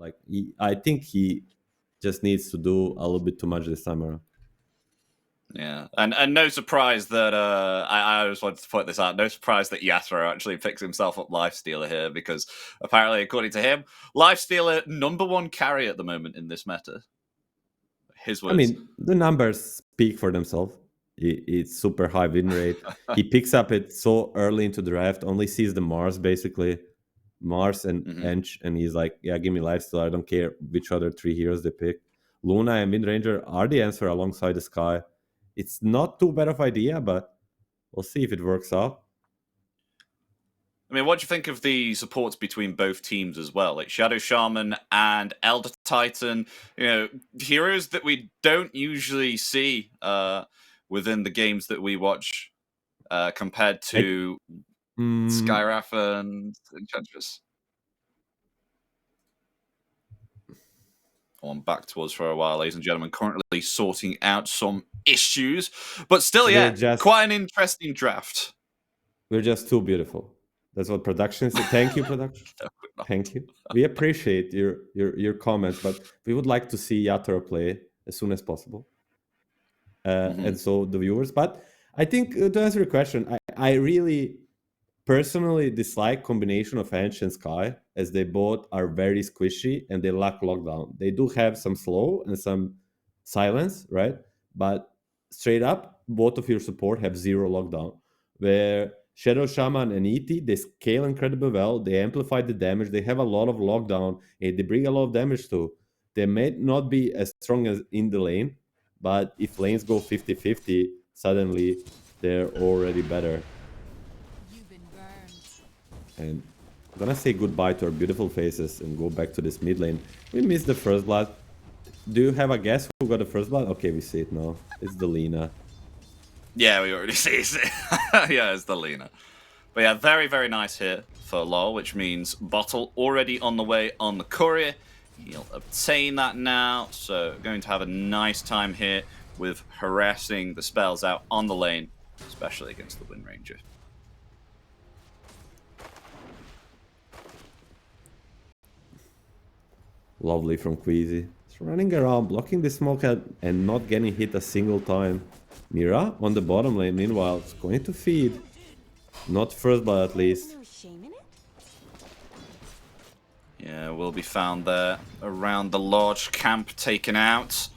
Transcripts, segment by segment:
Like I think he just needs to do a little bit too much this time around. Yeah, and no surprise that I always wanted to point this out. No surprise that Yatoro actually picks himself up Lifestealer here, because apparently, according to him, Lifestealer #1 carry at the moment in this meta. His words. I mean, the numbers speak for themselves. It's super high win rate. He picks up it so early into the draft, only sees the Mars basically, Mars and Ench, and he's like, yeah, give me Lifestealer. I don't care which other 3 heroes they pick. Luna and Windranger are the answer alongside the Sky. It's not too bad of idea, but we'll see if it works out. I mean, what do you think of the supports between both teams as well? Like Shadow Shaman and Elder Titan, heroes that we don't usually see within the games that we watch compared to Skyraf and Enchantress. On back to us for a while, ladies and gentlemen, currently sorting out some issues, but still, quite an interesting draft. We're just too beautiful. That's what production said. Thank you, production. Thank you. We appreciate your comments, but we would like to see Yatoro play as soon as possible. And so the viewers. But I think to answer your question, I really personally dislike combination of Ench and Sky, as they both are very squishy and they lack lockdown. They do have some slow and some silence, right? But straight up, both of your support have 0 lockdown. Where Shadow Shaman and ET, they scale incredibly well. They amplify the damage. They have a lot of lockdown, and they bring a lot of damage too. They may not be as strong as in the lane, but if lanes go 50-50, suddenly they're already better. And I'm gonna say goodbye to our beautiful faces and go back to this mid lane. We missed the first blood. Do you have a guess who got the first blood? Okay, we see it now. It's the Lina. Yeah, we already see it. Yeah, it's the Lina. But yeah, very, very nice hit for LoL, which means Bottle already on the way on the Courier. He'll obtain that now, so going to have a nice time here with harassing the spells out on the lane, especially against the Wind Ranger. Lovely from Queasy. It's running around, blocking the smoke and not getting hit a single time. Mira on the bottom lane, meanwhile, is going to feed. Not first blood at least. Yeah, will be found there around the large camp taken out.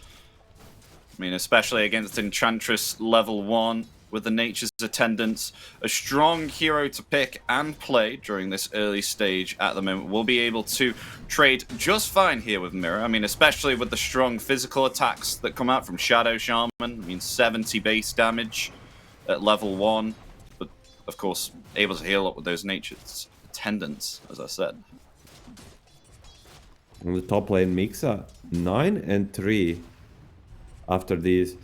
I mean, especially against Enchantress level 1 with the Nature's Attendants. A strong hero to pick and play during this early stage at the moment. We'll be able to trade just fine here with Mira. I mean, especially with the strong physical attacks that come out from Shadow Shaman. I mean, 70 base damage at level 1. But, of course, able to heal up with those Nature's Attendants, as I said. On the top lane, Mixa 9 and 3 after these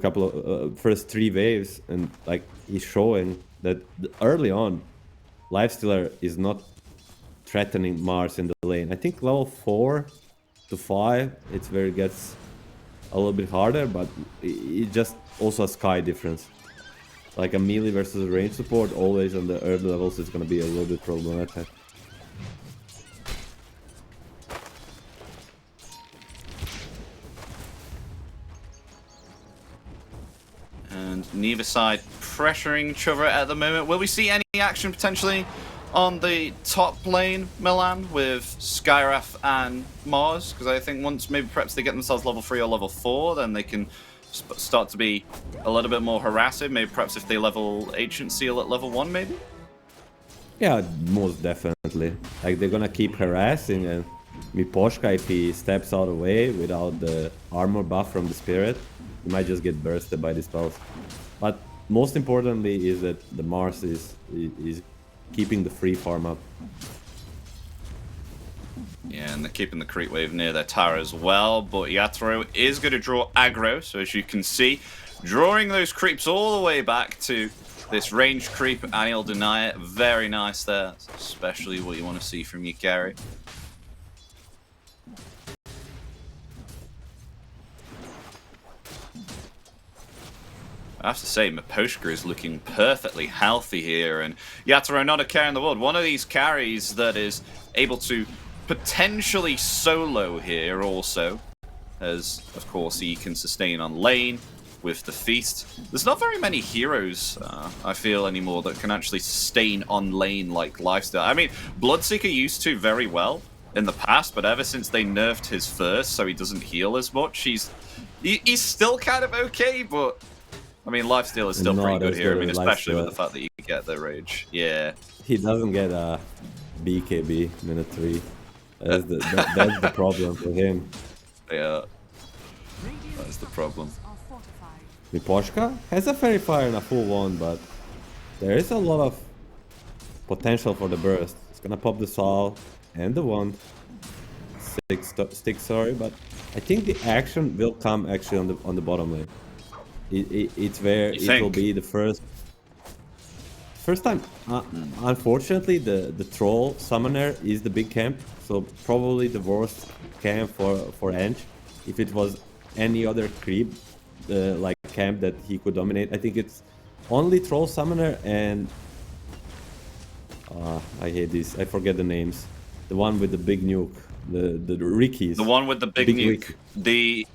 couple of first 3 waves, and like he's showing that early on Lifestealer is not threatening Mars in the lane. I think level 4 to 5 it's where it gets a little bit harder, but it just also a Sky difference. Like a melee versus a range support, always on the early levels is going to be a little bit problematic. And neither side pressuring each other at the moment. Will we see any action potentially on the top lane, Milan, with Skyraf and Mars? Because I think once maybe perhaps they get themselves level 3 or level 4, then they can start to be a little bit more harassing. Maybe perhaps if they level Ancient Seal at level 1, maybe? Yeah, most definitely. Like they're gonna keep harassing, and Miposhka, if he steps out of the way without the armor buff from the Spirit, he might just get bursted by the spells. But most importantly is that the Mars is keeping the free farm up. Yeah, and they're keeping the creep wave near their tower as well, but Yatoro is going to draw aggro, so as you can see, drawing those creeps all the way back to this range creep, and he'll deny it. Very nice there, especially what you want to see from your carry. I have to say, Miposhka is looking perfectly healthy here, and Yatoro not a care in the world. One of these carries that is able to potentially solo here also, as of course he can sustain on lane with the feast. There's not very many heroes, I feel, anymore that can actually sustain on lane like Lifesteal. I mean, Bloodseeker used to very well in the past, but ever since they nerfed his first so he doesn't heal as much, he's still kind of okay, but I mean, Lifesteal is still pretty good here. I mean, especially with the fact that you can get the rage. Yeah. He doesn't get a BKB minute 3. That's the problem for him. Yeah. That's the problem. Miposhka has a Fairy Fire and a full one, but there is a lot of potential for the burst. It's gonna pop the Sol and the wand. Stick, sorry, but I think the action will come actually on the bottom lane. It's where it will be the first time. Unfortunately, the troll summoner is the big camp, so probably the worst camp for Ange. If it was any other creep like camp that he could dominate, I think it's only troll summoner and I hate this. I forget the names. The one with the big nuke, the Rickies. The one with the big nuke. Ricky.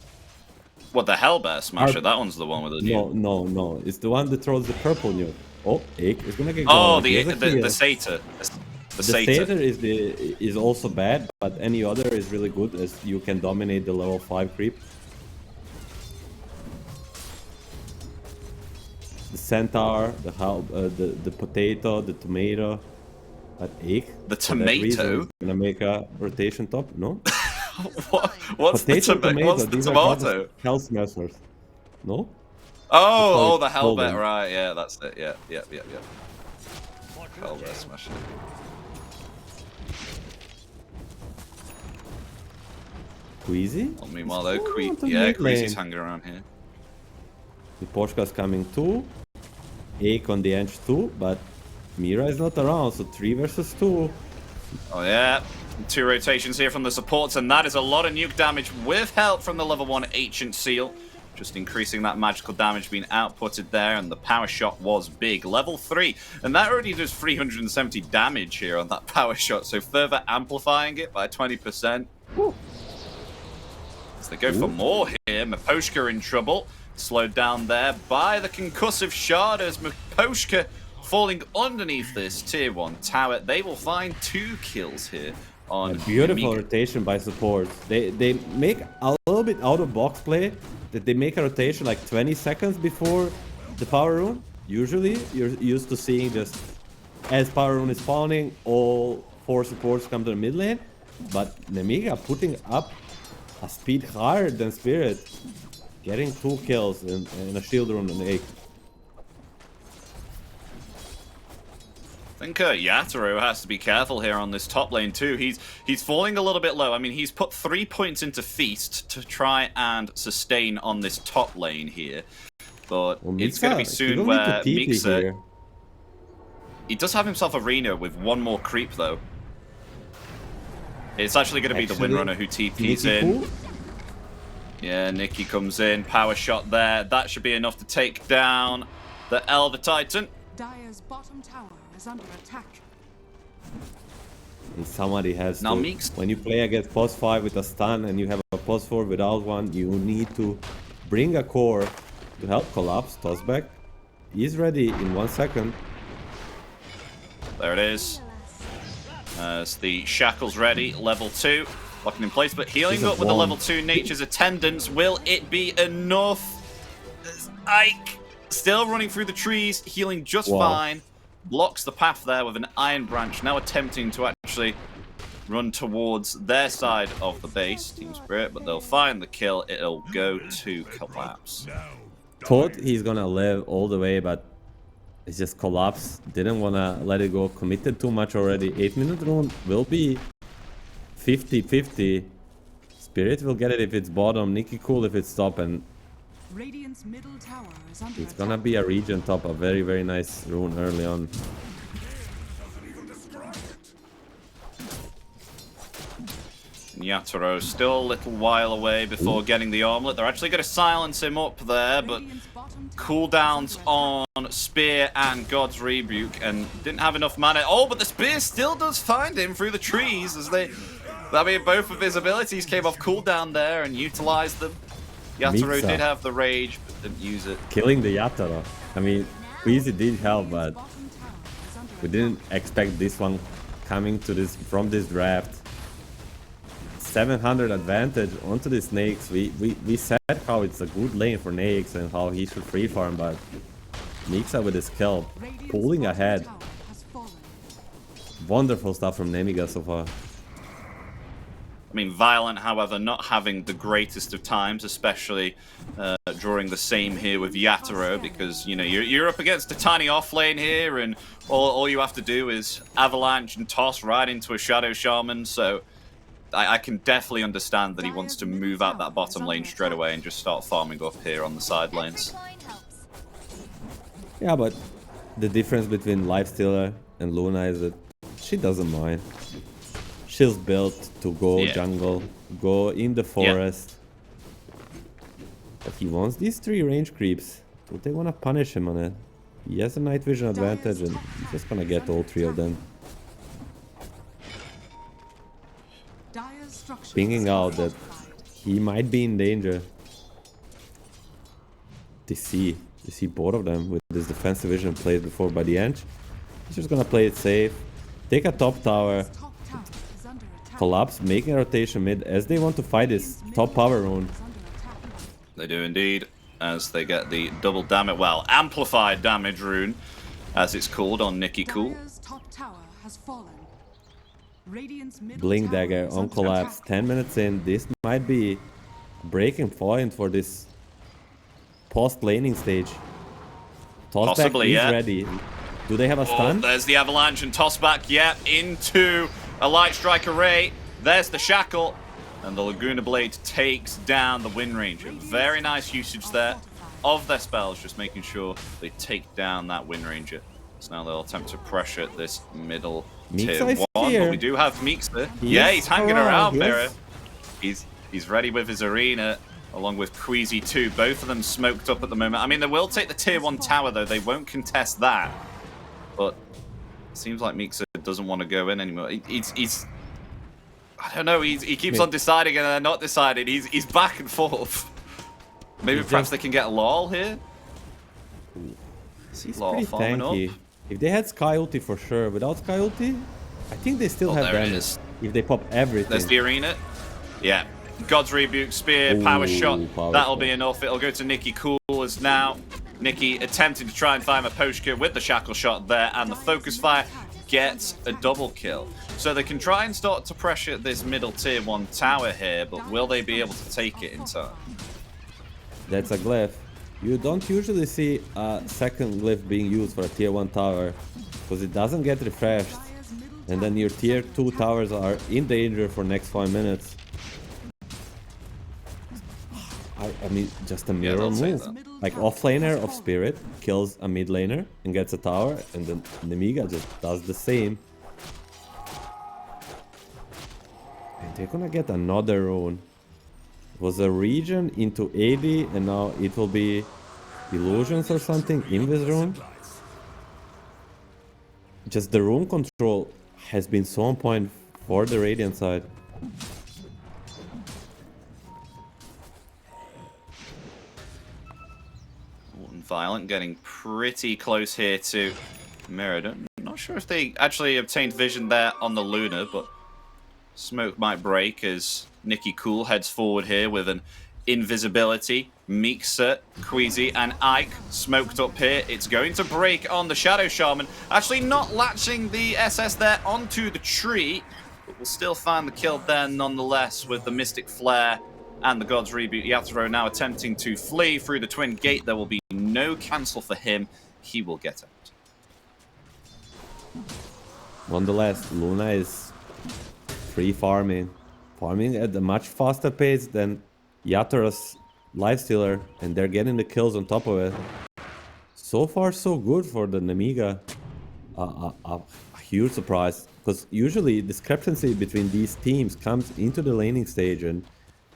The Hellbear Smasher? That one's the one with the nuke. No. It's the one that throws the purple nuke. Oh, Ake is gonna get going. The Satyr. The Satyr is also bad, but any other is really good as you can dominate the level 5 creep. The Centaur, the potato, the tomato, but Ake. The tomato? Gonna make a rotation top? No? What's the tomato? Hell Smashers. No? Oh, the Hellbear, right, yeah, that's it, yeah. Hellbear Smasher. Queasy? Well, meanwhile though, Queasy's hanging around here. The Poshka's coming too. Ake on the edge too, but Mira is not around, so 3 versus 2. Oh yeah, 2 rotations here from the supports, and that is a lot of nuke damage with help from the level 1 Ancient Seal. Just increasing that magical damage being outputted there, and the power shot was big. Level 3, and that already does 370 damage here on that power shot, so further amplifying it by 20%. Woo. As they go for more here, Miposhka in trouble. Slowed down there by the concussive shard as Miposhka falling underneath this tier 1 tower. They will find 2 kills here on a beautiful rotation by support. They make a little bit out of box play, that they make a rotation like 20 seconds before the power rune. Usually you're used to seeing just as power rune is spawning, all 4 supports come to the mid lane, but Nemiga putting up a speed higher than Spirit, getting 2 kills and a shield rune and 8. I think Yatoro has to be careful here on this top lane too. He's falling a little bit low. I mean, he's put 3 points into Feast to try and sustain on this top lane here. But it's going to be soon where Mixa... He does have himself a Reno with 1 more creep though. It's actually going to be the Windrunner who TP's in. Cool? Yeah, Nikki comes in. Power shot there. That should be enough to take down the Elder Titan. Dire's bottom tower is under attack. And somebody has now to... When you play against post 5 with a stun and you have a post 4 without one, you need to bring a core to help collapse. Tossback. He's ready in 1 second. There it is. As the Shackle's ready, level 2. Locking in place, but healing up with the level 2 Nature's Attendance. Will it be enough? Ike still running through the trees, healing just fine. Blocks the path there with an Iron Branch, now attempting to actually run towards their side of the base, Team Spirit, but they'll find the kill. It'll go to collapse. Thought he's gonna live all the way, but it's just collapse. Didn't wanna let it go. Committed too much already. 8-minute rune will be 50-50. Spirit will get it if it's bottom. Nikki cool if it's top, and Radiant's middle tower is under it's gonna be a region top. A very, very nice rune early on. Yatoro still a little while away before getting the armlet. They're actually going to silence him up there, but cooldowns on Spear and God's Rebuke, and didn't have enough mana. Oh, but the Spear still does find him through the trees as they I mean, both of his abilities came off cooldown there and utilized them. Yatoro Mixa did have the rage, but didn't use it. killing the Yatoro. I mean, Queasy did help, but Bottom tower is under we didn't expect this one coming to this from this draft. 700 advantage onto the snakes. We said how it's a good lane for Nakes and how he should free farm, but Mixa with his kill, Radiant's pulling bottom ahead. tower has fallen. Wonderful stuff from Nemiga so far. I mean, Violent, however, not having the greatest of times, especially drawing the same here with Yatoro, because, you know, you're up against a tiny offlane here, and all you have to do is avalanche and toss right into a Shadow Shaman, so I can definitely understand that he wants to move out that bottom lane straight away and just start farming up here on the side lanes. Yeah, but the difference between Lifestealer and Luna is that she doesn't mind. She's built to go jungle, go in the forest. But he wants these 3 range creeps. So they want to punish him on it. He has a night vision advantage and he's just gonna get all 3 of them. Dire's structures Pinging are out that fortified. he might be in danger. They see both of them with this defensive vision played before by the Ench. He's just gonna play it safe. Take a top tower. Top tower is under attack. Collapse, making a rotation mid as they want to fight this top power rune. Is under attack. They do indeed, as they get the double damage, well, amplified damage rune, as it's called on Nicky Cool. Dire's top tower has fallen. Radiant's middle Blink tower dagger is on under collapse. attack. 10 minutes in. This might be a breaking point for this post laning stage. Tossback Possibly, is yeah. ready. Do they have a Oh, stun? there's the avalanche and toss back, yeah, into a light strike array. There's the shackle, and the Laguna Blade takes down the Wind Ranger. Very nice usage there of their spells, just making sure they take down that Wind Ranger. So now they'll attempt to pressure this middle tier Mixa is 1, here. but we do have Mixa. He Yeah, is he's hanging around, around, Mira. yes. He's ready with his arena, along with Queasy too. Both of them smoked up at the moment. I mean, they will take the tier 1 tower, though. They won't contest that. But it seems like Mixa doesn't want to go in anymore. He's I don't know, he keeps on deciding and then not deciding. He's back and forth. Maybe He's perhaps just- they can get a LOL here. He's Lol pretty farming tanky. up. If they had Sky Ulti for sure, without Sky Ulti, I think they still Oh, have there it damage. is. If they pop everything. There's the arena. Yeah. God's Rebuke, Spear, Power Ooh, Shot. powerful. That'll be enough. It'll go to Nicky Cool as now. Nicky attempting to try and find a Poshka with the Shackle Shot there, and the Focus Fire gets a double kill. So they can try and start to pressure this middle tier 1 tower here, but will they be able to take it in time? That's a glyph. You don't usually see a second glyph being used for a tier 1 tower because it doesn't get refreshed, Dire's middle and then your tier 2 towers are in danger for next 5 minutes. I mean, just a mirror they'll take move. that. Like offlaner of Spirit kills a mid laner and gets a tower, and then Nemiga just does the same. And they're gonna get another rune. It was a region into 80, and now it will be illusions or something. Invis rune. Just the rune control has been so on point for the Radiant side. Violent getting pretty close here to Mirrodon. Not sure if they actually obtained vision there on the Luna, but smoke might break as Nicky Cool heads forward here with an invisibility. Mixa, Queasy, and Ike smoked up here. It's going to break on the Shadow Shaman. Actually not latching the SS there onto the tree, but we'll still find the kill there nonetheless with the Mystic Flare and the God's Reboot. Yatoro now attempting to flee through the Twin Gate. There will be no cancel for him. He will get out. Nonetheless, Luna is free farming at a much faster pace than Yatoro's Lifestealer, and they're getting the kills on top of it. So far, so good for the Nemiga. A huge surprise, because usually discrepancy between these teams comes into the laning stage, and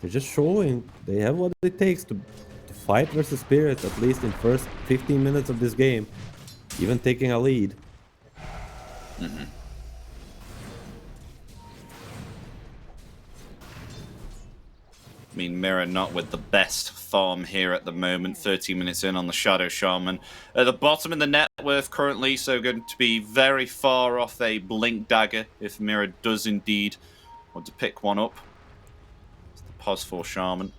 they're just showing they have what it takes to fight versus Spirit, at least in first 15 minutes of this game, even taking a lead. I mean, Mirror not with the best farm here at the moment. 30 minutes in on the Shadow Shaman. At the bottom in the net worth currently, so going to be very far off a Blink Dagger if Mirror does indeed want to pick one up. It's the Pos for Shaman.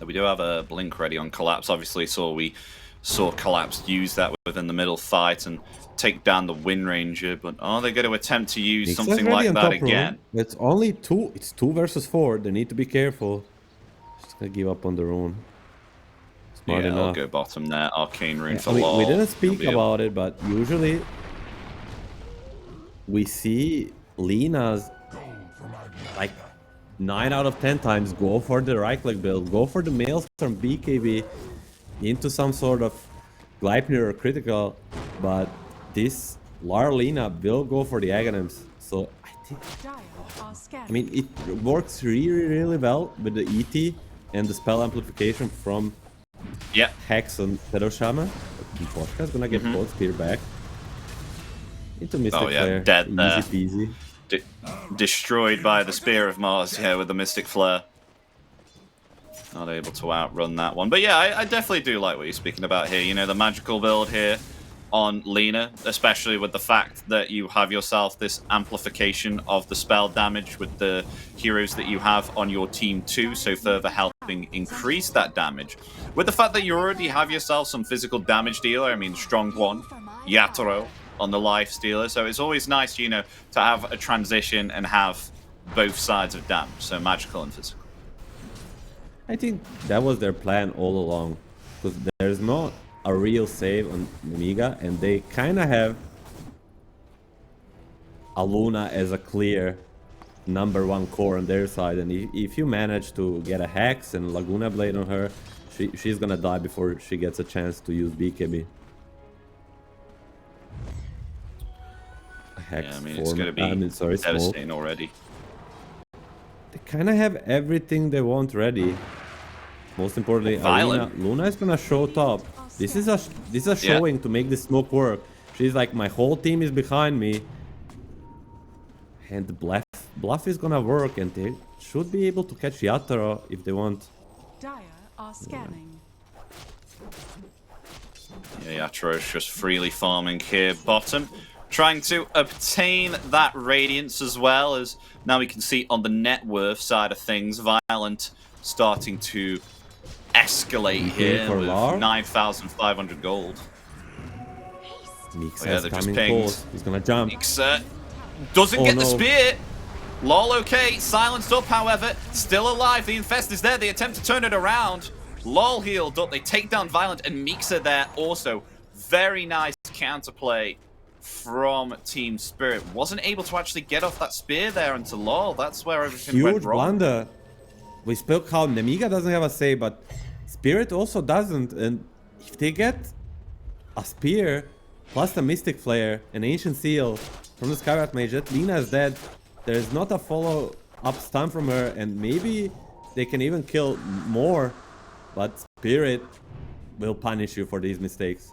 We do have a Blink ready on Collapse. Obviously, we saw Collapse use that within the middle fight and take down the Wind Ranger. But are they going to attempt to use something like that again? It's only 2. It's 2 versus 4. They need to be careful. Just gonna give up on their own. Smart enough. I'll go bottom there. Arcane Rune for LoL. We didn't speak about it, but usually we see Lina's like 9 out of 10 times go for the right click build, go for the Maelstrom BKB into some sort of Gleipnir or critical, but this Lina will go for the Aghanims. So I think, I mean, it works really well with the ET and the spell amplification from Hex and Shadow Shaman. Vodka's gonna get both spear back into Mystic Flare. Dead easy there. Peasy. Destroyed by the Spear of Mars, with the Mystic Flare. Not able to outrun that one. But yeah, I definitely do like what you're speaking about here. You know, the magical build here on Lina, especially with the fact that you have yourself this amplification of the spell damage with the heroes that you have on your team too, so further helping increase that damage. With the fact that you already have yourself some physical damage dealer, I mean, strong one, Yatoro, on the life stealer, so it's always nice, you know, to have a transition and have both sides of damage, so magical and physical. I think that was their plan all along, because there's not a real save on Nemiga, and they kind of have a Luna as a clear #1 core on their side, and if you manage to get a Hex and Laguna Blade on her, she's gonna die before she gets a chance to use BKB. Hex yeah, I mean, it's going to be devastating already. They kind of have everything they want ready. Most importantly, Luna is gonna show top. This is a showing to make the smoke work. She's like, my whole team is behind me, and the bluff is gonna work, and they should be able to catch Yatoro if they want. Dire are scanning. Yeah, Yatoro is just freely farming here bottom, trying to obtain that Radiance as well, as now we can see on the net worth side of things, Violent starting to escalate here with 9,500 gold. They're just pinged. He's gonna jump. Mixa doesn't get the spear. Lol, okay, silenced up, however, still alive. The Infest is there. They attempt to turn it around. Lol healed up. They take down Violent and Mixa there also. Very nice counterplay from Team Spirit. Wasn't able to actually get off that spear there into Lol. That's where everything went wrong. Huge blunder. We spoke how Nemiga doesn't have a save, but Spirit also doesn't. And if they get a spear plus the Mystic Flare, an Ancient Seal from the Skywrath Mage, that Lina is dead. There's not a follow-up stun from her, and maybe they can even kill more, but Spirit will punish you for these mistakes.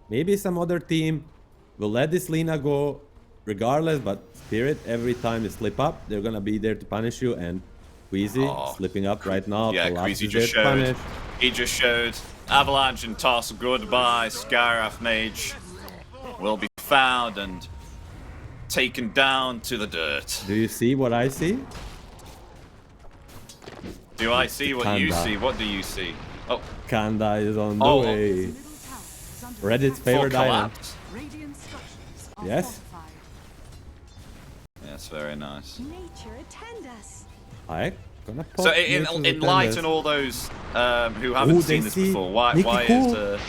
Maybe some other team will let this Lina go regardless, but Spirit, every time you slip up, they're gonna be there to punish you, and Queasy slipping up right now. Yeah, Queasy just showed. He just showed. Avalanche and Toss goodbye. Skywrath Mage will be found and taken down to the dirt. Do you see what I see? Do I see what you see? What do you see? Oh, Kanda is on the way. Reddit's favorite island. Yes. Yes, very nice. Nature attend us. Gonna pop so in light and all those who haven't seen this before, why is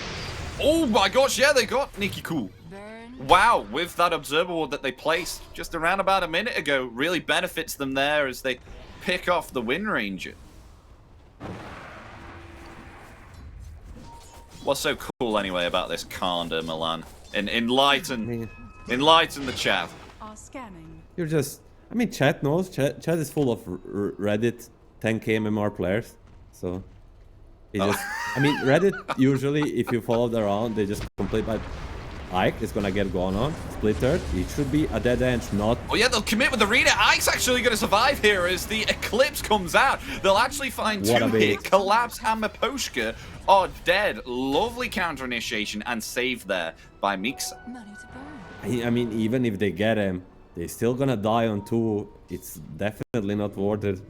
oh my gosh, yeah, they got Nikki Cool. Wow, with that Observer Ward that they placed just around about a minute ago, really benefits them there as they pick off the Wind Ranger. What's so cool anyway about this Kanda, Milan? Enlighten the chat. You're just, I mean, chat knows. Chat is full of Reddit 10k MMR players, so it just, I mean, Reddit usually, if you follow them around, they just complete by Ike is gonna get gone on. Splittered. It should be a dead end, not... Oh yeah, they'll commit with the Rita. Ike's actually going to survive here as the Eclipse comes out. They'll actually find two here. Collapse and Miposhka are dead. Lovely counter initiation and save there by Mixa. I mean, even if they get him, they're still gonna die on 2. It's definitely not worth it.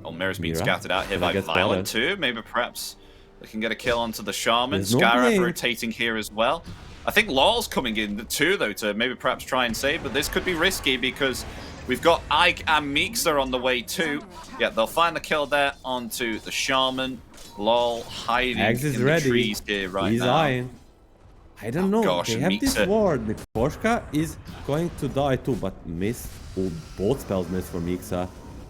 Oh, Mira's being scouted out here by Violent too. Maybe perhaps they can get a kill onto the Shaman. Skyrath rotating here as well. I think Law's coming in too, though, to maybe perhaps try and save, but this could be risky because we've got Ike and Mixa on the way too. Yeah, they'll find the kill there onto the Shaman. Law hiding in the trees here right now. Eyeing. I don't know. Gosh, they have this ward. Miposhka is going to die too, but miss. Oh, both spells miss for Mixa.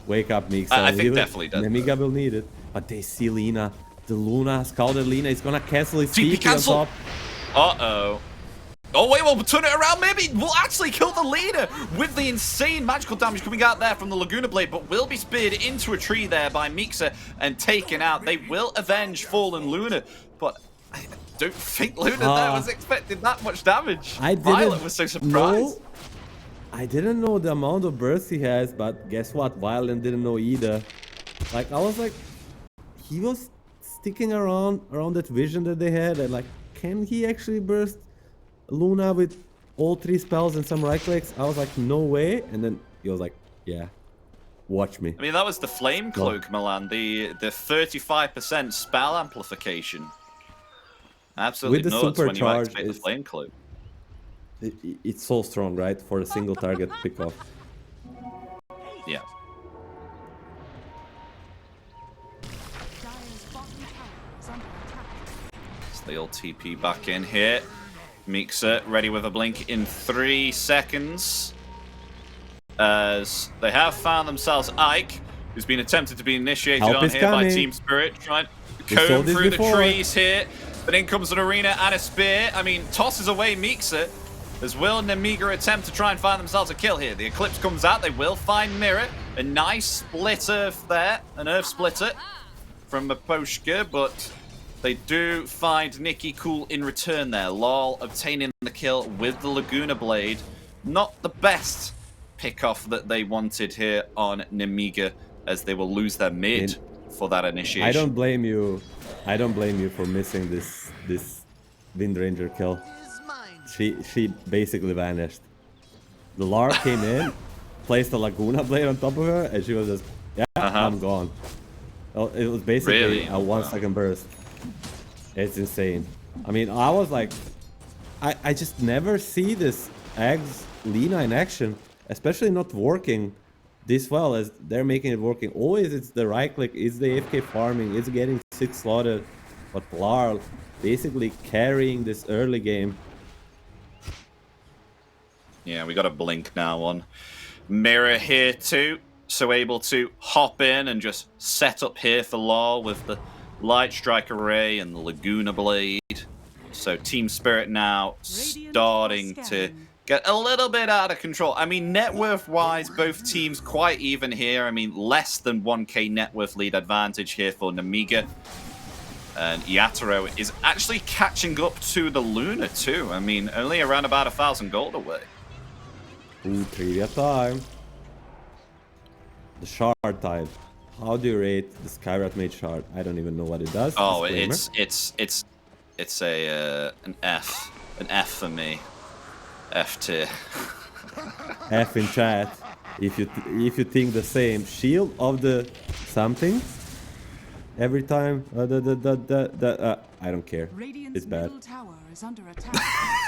Wake up, Mixa. I think definitely does. Nemiga will need it. But they see Lina. The Luna, scouted Lina is gonna cancel his TP cancel. on top. Uh-oh. Oh, wait, we'll turn it around. Maybe we'll actually kill the leader with the insane magical damage coming out there from the Laguna Blade, but will be speared into a tree there by Mixa and taken out. They will avenge Fallen Luna, but I don't think Luna there was expecting that much damage. Violet was so surprised. I didn't know the amount of burst he has, but guess what? Violet didn't know either. Like, I was like, he was sticking around that vision that they had, and like, can he actually burst Luna with all 3 spells and some right clicks? I was like, no way. And then he was like, yeah, watch me. I mean, that was the Flame Cloak, Milan. The 35% spell amplification. Absolutely with the nuts when you activate the supercharge, Flame Cloak. It's so strong, right? For a single target pickoff. Yeah. So they'll TP back in here. Mixa ready with a blink in 3 seconds. As they have found themselves Ike, who's been attempted to be initiated on here by Team Spirit, trying to comb through the trees here. But in comes an arena and a spear. I mean, tosses away Mixa. As Will and Nemiga attempt to try and find themselves a kill here. The Eclipse comes out. They will find Mirror. A nice splitter there. An Earth Splitter from Miposhka, but they do find Nikki cool in return there. Lol obtaining the kill with the Laguna Blade. Not the best pick-off that they wanted here on Nemiga, as they will lose their mid for that initiation. I don't blame you. I don't blame you for missing this Wind Ranger kill. She basically vanished. The Lar came in, placed a Laguna Blade on top of her, and she was just, yeah, I'm gone. It was basically a 1 second burst. It's insane. I mean, I was like, I just never see this Eggs Lina in action, especially not working this well as they're making it working. Always it's the right click, it's the AFK farming, it's getting 6 slaughtered, but Lar basically carrying this early game. Yeah, we got a blink now on Mirror here too. So able to hop in and just set up here for Law with the Light Strike Array and the Laguna Blade. So Team Spirit now starting to get a little bit out of control. I mean, net worth wise, both teams quite even here. I mean, less than 1k net worth lead advantage here for Nemiga. And Yatoro is actually catching up to the Luna too. I mean, only around about 1,000 gold away. Ooh, trivia time. The shard type. How do you rate the Skyrath Mage shard? I don't even know what it does. Oh, Disclaimer. it's a an F. An F for me. F tier. F in chat. If you think the same. Shield of the something. Every time. I don't care. It's bad.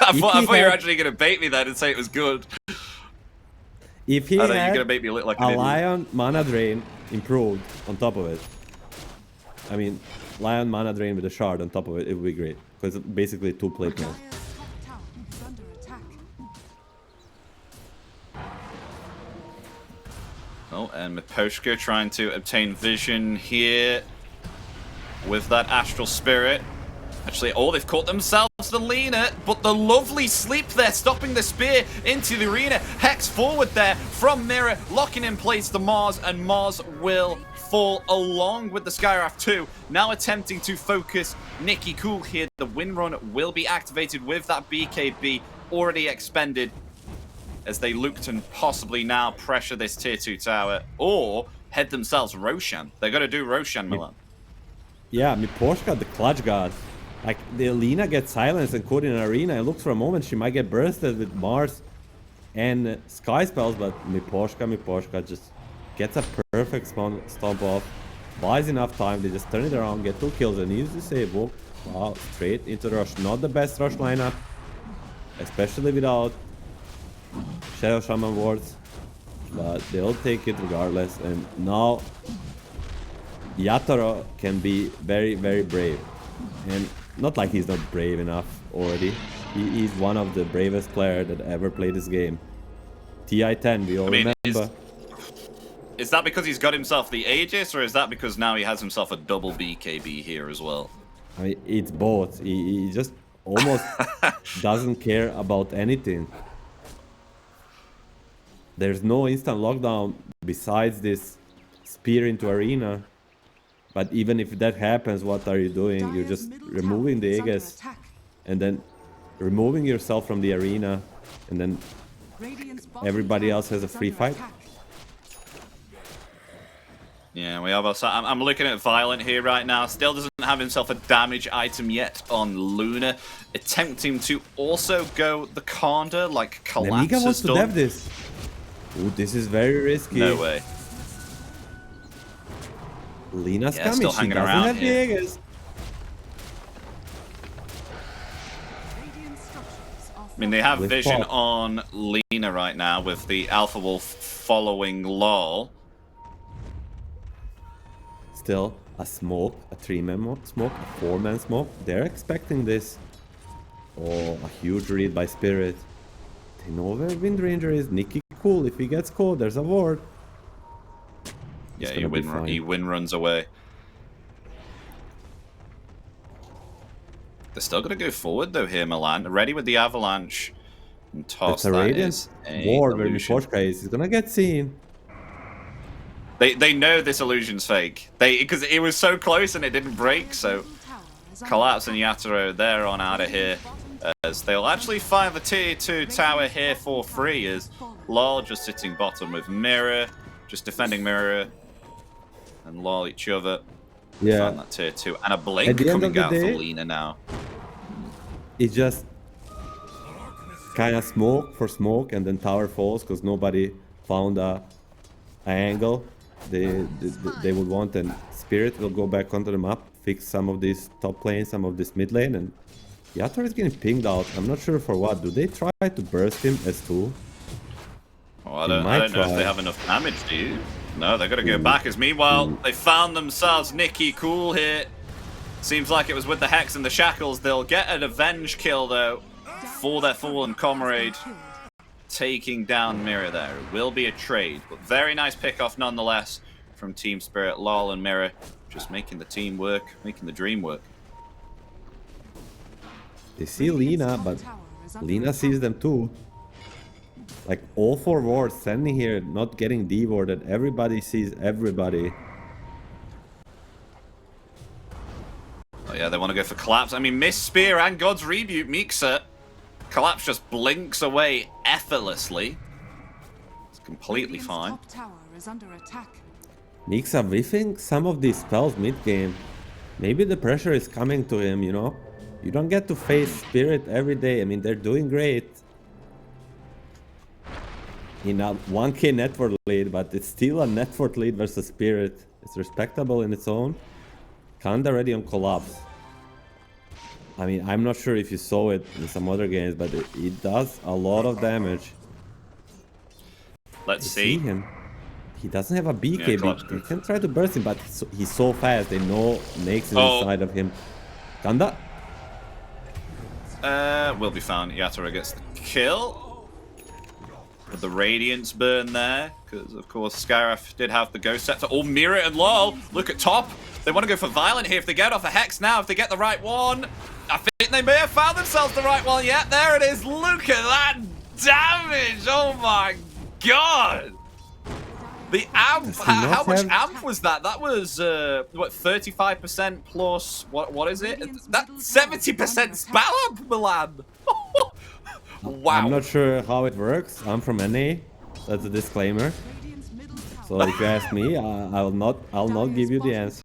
I thought you were actually gonna bait me then and say it was good. If he I thought you had were gonna make me look like a Lion mana drain improved on top of it. I mean, Lion mana drain with a shard on top of it, it would be great. Because it's basically 2 plate now. Oh, and Miposhka trying to obtain vision here with that Astral Spirit. Actually, oh, they've caught themselves the Lina, but the lovely sleep there, stopping the spear into the arena. Hex forward there from Mirror, locking in place the Mars, and Mars will fall along with the Skyraf 2. Now attempting to focus Nicky Cool here. The win run will be activated with that BKB already expended as they look to possibly now pressure this tier 2 tower or head themselves Roshan. They're going to do Roshan, Milan. Yeah, Miposhka, the clutch god. Like, the Alina gets silenced and caught in an arena. It looks for a moment she might get bursted with Mars and Sky spells, but Miposhka just gets a perfect stomp off. Buys enough time, they just turn it around, get 2 kills and use disable. Wow, straight into the rush. Not the best rush lineup, especially without Shadow Shaman wards, but they'll take it regardless. And now Yatoro can be very, very brave. And not like he's not brave enough already. He's one of the bravest players that ever played this game. TI-10, we all remember. Is that because he's got himself the Aegis, or is that because now he has himself a double BKB here as well? I mean, it's both. He just almost doesn't care about anything. There's no instant lockdown besides this spear into arena. But even if that happens, what are you doing? You're just removing the Aegis and then removing yourself from the arena, and then everybody else has a free fight. Yeah, we have also. I'm looking at Violent here right now. Still doesn't have himself a damage item yet on Luna. Attempting to also go the Conda, like Collapse. Nemiga wants to dev this. Ooh, this is very risky. No way. Lina's coming. Still She hanging doesn't around have the here. Aegis. I mean, they have With vision pop. on Lina right now with the Alpha Wolf following LOL. Still, a smoke, a 3-man smoke, a 4-man smoke. They're expecting this. Oh, a huge read by Spirit. They know where Wind Ranger is. Nicky Cool. If he gets caught, there's a ward. Yeah, he win runs away. They're still going to go forward though here, Milan. Ready with the Avalanche. And toss. That's a Radiant ward where Miposhka is. He's gonna get seen. They know this illusion's fake. Because it was so close and it didn't break, so Collapse and Yatoro, they're on out of here. As they'll actually find the tier 2 tower here for free, as LOL just sitting bottom with Mirror, just defending Mirror and LOL each other. Yeah. Find that tier 2. And a Blink coming out for Lina now. It's just kind of smoke for smoke, and then tower falls because nobody found a angle they would want, and Spirit will go back onto the map, fix some of these top lanes, some of this mid lane, and Yatoro is getting pinged out. I'm not sure for what. Do they try to burst him as 2? Oh, I don't know if they have enough damage, do you? No, they're going to go back, as meanwhile, they found themselves Nicky Cool here. Seems like it was with the Hex and the Shackles. They'll get an avenge kill, though, for their fallen comrade. Taking down Mirror there. It will be a trade, but very nice pick-off nonetheless from Team Spirit. LOL and Mirror just making the team work, making the dream work. They see Lina, but Lina sees them too. Like, all 4 wards standing here, not getting devoured. Everybody sees everybody. Oh yeah, they want to go for Collapse. I mean, Miss Spear and God's Rebuke Mixa. Collapse just blinks away effortlessly. It's completely fine. Mixa whiffing some of these spells mid-game. Maybe the pressure is coming to him, you know? You don't get to face Spirit every day. I mean, they're doing great in a 1k net worth lead, but it's still a net worth lead versus Spirit. It's respectable in its own. Kanda ready on Collapse. I mean, I'm not sure if you saw it in some other games, but it does a lot of damage. Let's see him. He doesn't have a BKB. You can try to burst him, but he's so fast. They know Nake's is inside of him. Kanda? Will be found. Yatoro gets the kill. With the Radiance burn there. Because, of course, Skyraf did have the Ghost Scepter. Oh, Mirror and LOL. Look at top. They want to go for Violent here. If they get off a Hex now, if they get the right one. I think they may have found themselves the right one. Yeah, there it is. Look at that damage. Oh, my God. The amp, Does he not how much have- amp was that? That was, what, 35% plus, what is it? That's 70% spell amp, Milan! Wow. I'm not sure how it works. I'm from NA. That's a disclaimer. Radiant's middle tower. So if you ask me, I'll not give you the answer.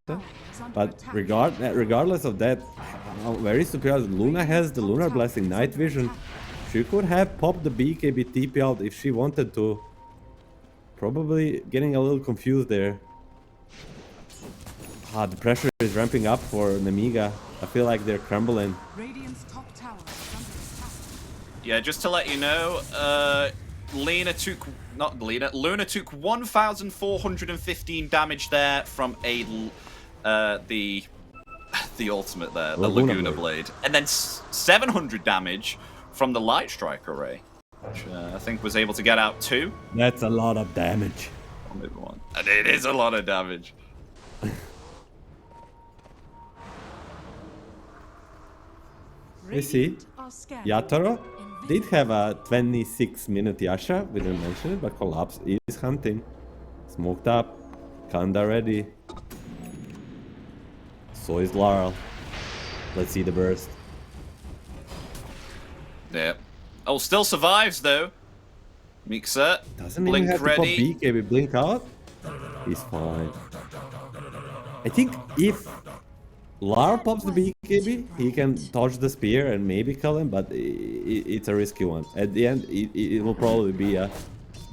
But regardless of that, how very superior Luna has the Lunar Blessing, Night Vision. She could have popped the BKB TP out if she wanted to. Probably getting a little confused there. The pressure is ramping up for Nemiga. I feel like they're crumbling. Radiant's top tower is under attack. Yeah, just to let you know, Luna took 1,415 damage there from the ultimate there, the Laguna Blade. And then 700 damage from the Light Strike array, which I think was able to get out 2. That's a lot of damage. And it is a lot of damage. You see, Yatoro did have a 26-minute Yasha, we didn't mention it, but Collapse is hunting. Smoked up, Kanda ready. So is Laurel. Let's see the burst. Yeah. Oh, still survives though. Mixa, Doesn't blink even have ready. to pop BKB, blink out. He's fine. I think if Lar pops the BKB, he can dodge the spear and maybe kill him, but it's a risky one. At the end, it will probably be a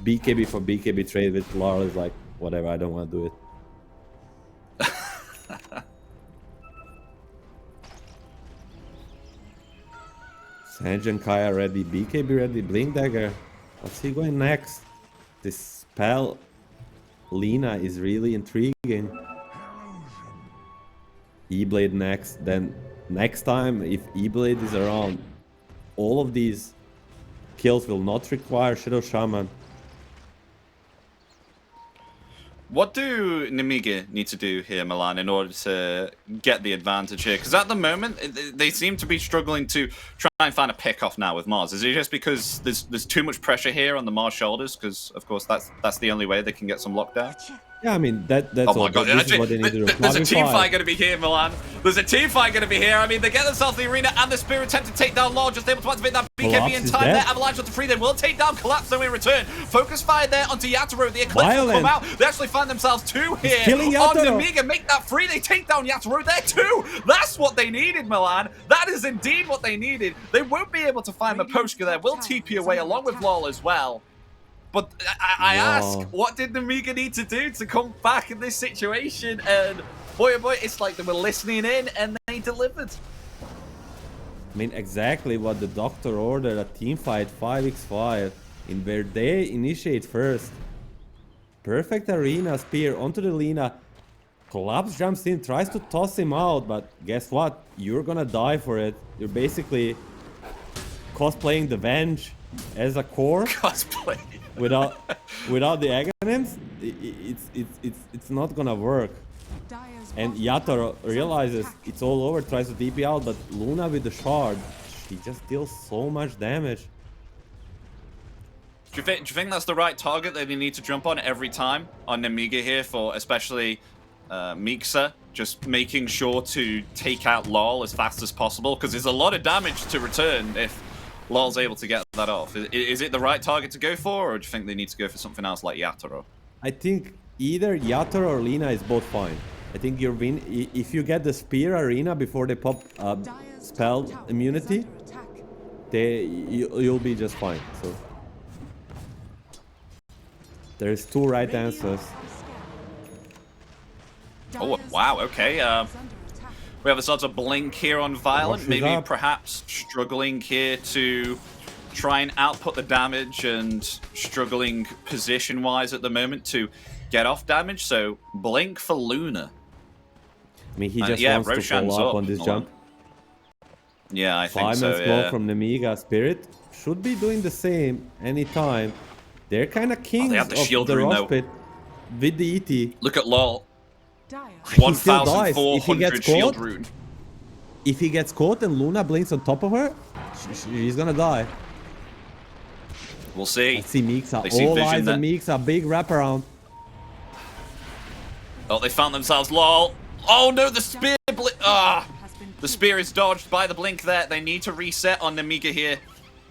BKB for BKB trade with Lar is like, whatever, I don't want to do it. Sanj and Kaya ready, BKB ready, Blink Dagger. What's he going next? This spell Lina is really intriguing. E-Blade next, then next time if E-Blade is around, all of these kills will not require Shadow Shaman. What do Nemiga need to do here, Milan, in order to get the advantage here? Because at the moment, they seem to be struggling to try and find a pick-off now with Mars. Is it just because there's too much pressure here on the Mars shoulders? Because, of course, that's the only way they can get some lockdown. Yeah, I mean, that's Oh my all. god, This is what they need to do. there's a team 5v5. fight going to be here, Milan. There's a team fight going to be here. I mean, they get themselves the arena and the Spirit attempt to take down Law, just able to activate that BKB Collapse in is time dead. there. Avalanche onto 3, they will take down Collapse though in return. Focus fire there onto Yatoro. The Eclipse will come Violent. out. They actually find themselves 2 here killing on Yatoro. Nemiga. Make that 3. They take down Yatoro there too. That's what they needed, Milan. That is indeed what they needed. They won't be able to find Maposhka there. Will TP away along with Lol as well. But I ask, what did Nemiga need to do to come back in this situation? And boy, oh boy, it's like they were listening in and they delivered. I mean, exactly what the doctor ordered, a team fight 5x5, in where they initiate first. Perfect arena, spear onto the Lina. Collapse jumps in, tries to toss him out, but guess what? You're gonna die for it. You're basically cosplaying the Venge as a core. Cosplay. Without the Aghanims, it's not gonna work. Dire's And bottom Yatoro tower is under realizes attack. it's all over, tries to TP out, but Luna with the shard, she just deals so much damage. Do you think that's the right target that they need to jump on every time on Nemiga here for especially Mixa? Just making sure to take out Lol as fast as possible, because there's a lot of damage to return if Lol's able to get that off. Is it the right target to go for, or do you think they need to go for something else like Yatoro? I think either Yatoro or Lina is both fine. I think you're win if you get the spear arena before they pop Dire's spell top tower is immunity, under attack. you'll be just fine. So there's 2 right answers. Oh, wow, okay. We have a sort of blink here on Violent, Rushes maybe up. perhaps struggling here to try and output the damage and struggling position-wise at the moment to get off damage, so blink for Luna. I mean, he just yeah, wants to Roshan's follow up up. on this Oh, jump. Yeah, I think Fireman so, smoke yeah. from Nemiga. Spirit should be doing the same anytime. They're kind of kings have the of shield the rune, Rush though. Pit with the ET. Look at LOL. Dire He still dies. If he 1,400 gets shield caught, rune. if he gets caught and Luna blinks on top of her, she's gonna die. We'll see. Let's see Mixa. They see All vision eyes there. on Mixa. Big wraparound. Oh, they found themselves, lol. Oh no, the spear the spear is dodged by the blink there. They need to reset on Nemiga here.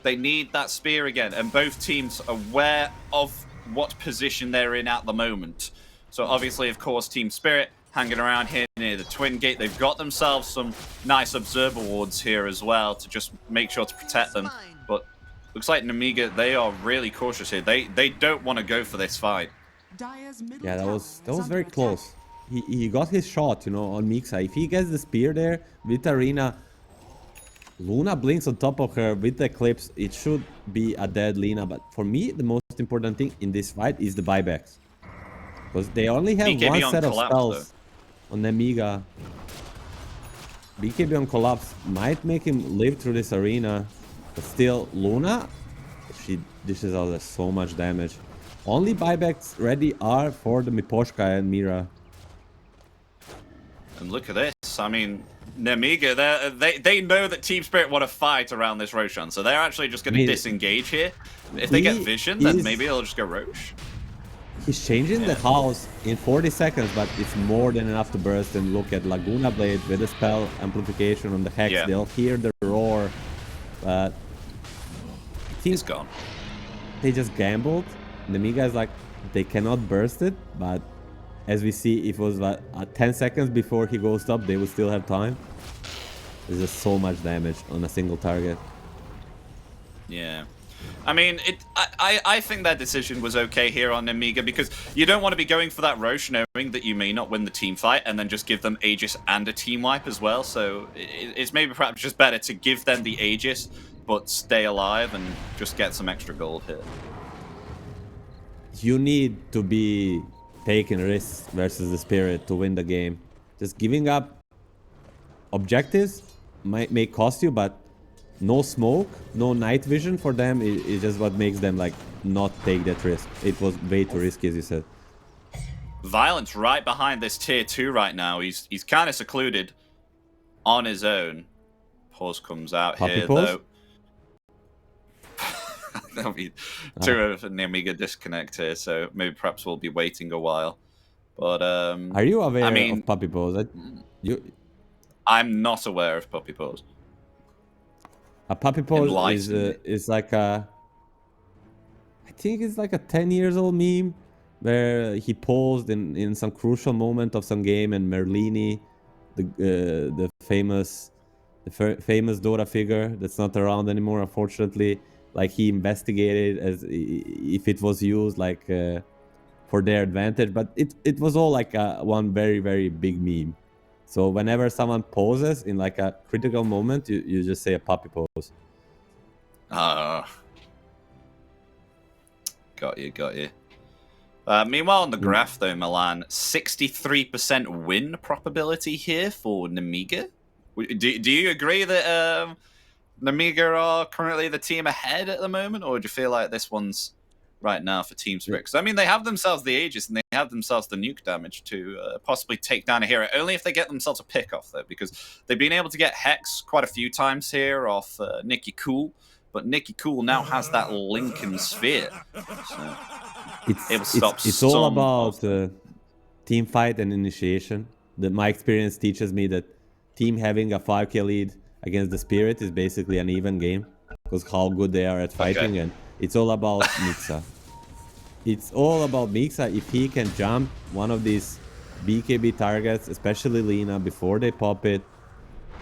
They need that spear again, and both teams are aware of what position they're in at the moment. So obviously, of course, Team Spirit hanging around here near the Twin Gate. They've got themselves some nice observer wards here as well to just make sure to protect them. But looks like Nemiga, they are really cautious here. They don't want to go for this fight. Yeah, that was very close. He got his shot, you know, on Mixa. If he gets the spear there with Arena, Luna blinks on top of her with the Eclipse, it should be a dead Lina. But for me, the most important thing in this fight is the buybacks. Because they only have BKB one set of spells on Nemiga. BKB on Collapse might make him live through this arena. But still, Luna, she dishes out so much damage. Only buybacks ready are for the Miposhka and Mira. And look at this. I mean, Nemiga, they know that Team Spirit want to fight around this Roshan, so they're actually just going to disengage here. If they get vision, then maybe they'll just go Roche. He's changing the house in 40 seconds, but it's more than enough to burst. And look at Laguna Blade with the spell amplification on the Hex. Yeah. They'll hear the roar, but he's gone. They just gambled. Nemiga is like, they cannot burst it, but as we see, if it was 10 seconds before he goes up, they will still have time. There's just so much damage on a single target. Yeah. I mean, I think that decision was okay here on Nemiga, because you don't want to be going for that Roche knowing that you may not win the team fight and then just give them Aegis and a team wipe as well. So it's maybe perhaps just better to give them the Aegis, but stay alive and just get some extra gold here. You need to be taking risks versus the Spirit to win the game. Just giving up objectives may cost you, but no smoke, no night vision for them is just what makes them like not take that risk. It was way too risky, as you said. Violence right behind this tier 2 right now. He's kind of secluded on his own. Pause comes out Puppy here pause? though. There'll be two of Nemiga disconnect here, so maybe perhaps we'll be waiting a while. But are you aware of Puppy Pose? I'm not aware of Puppy Pose. A Puppy Pose is like a, I think it's like a 10 years old meme where he posed in some crucial moment of some game, and Merlini, the famous Dota figure that's not around anymore, unfortunately, like he investigated as if it was used like for their advantage, but it was all like one very, very big meme. So whenever someone poses in like a critical moment, you just say a puppy pose. Got you. Meanwhile, on the graph though, Milan, 63% win probability here for Nemiga. Do you agree that Nemiga are currently the team ahead at the moment, or do you feel like this one's right now for Team Spirit? Because I mean, they have themselves the Aegis and they have themselves the nuke damage to possibly take down a hero, only if they get themselves a pick off though, because they've been able to get Hex quite a few times here off Nikki Cool, but Nikki Cool now has that Lincoln Sphere. So it's all about team fight and initiation. My experience teaches me that team having a 5k lead against the Spirit is basically an even game, because how good they are at fighting, and it's all about Mixa. It's all about Mixa. If he can jump one of these BKB targets, especially Lina, before they pop it,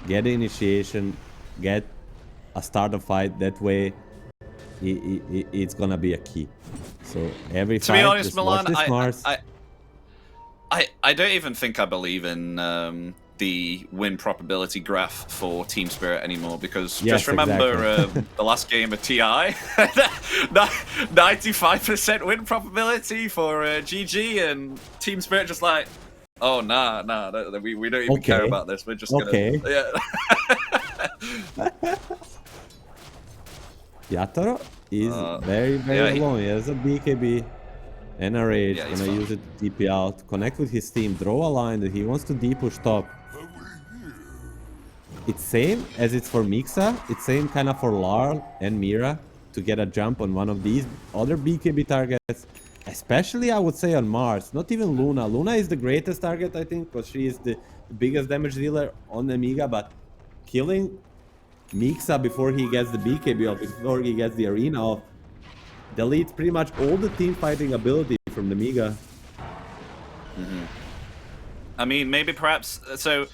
get the initiation, get a start of fight that way, it's gonna be a key. So every fight, to be honest, just Milan, watch this Mars. I don't even think I believe in the win probability graph for Team Spirit anymore, because just remember the last game of TI, 95% win probability for GG, and Team Spirit just like, oh nah, we don't even care about this. We're just gonna Yatoro is very alone. He has a BKB and a rage. Gonna use it to TP out, connect with his team, draw a line that he wants to deep push top. It's same as it's for Mixa. It's same kind of for Larl and Mira to get a jump on one of these other BKB targets, Especially, I would say, on Mars. Not even Luna. Luna is the greatest target, I think, because she is the biggest damage dealer on Nemiga, but killing Mixa before he gets the BKB off, before he gets the arena off, deletes pretty much all the team fighting ability from Nemiga. I mean, maybe perhaps... So,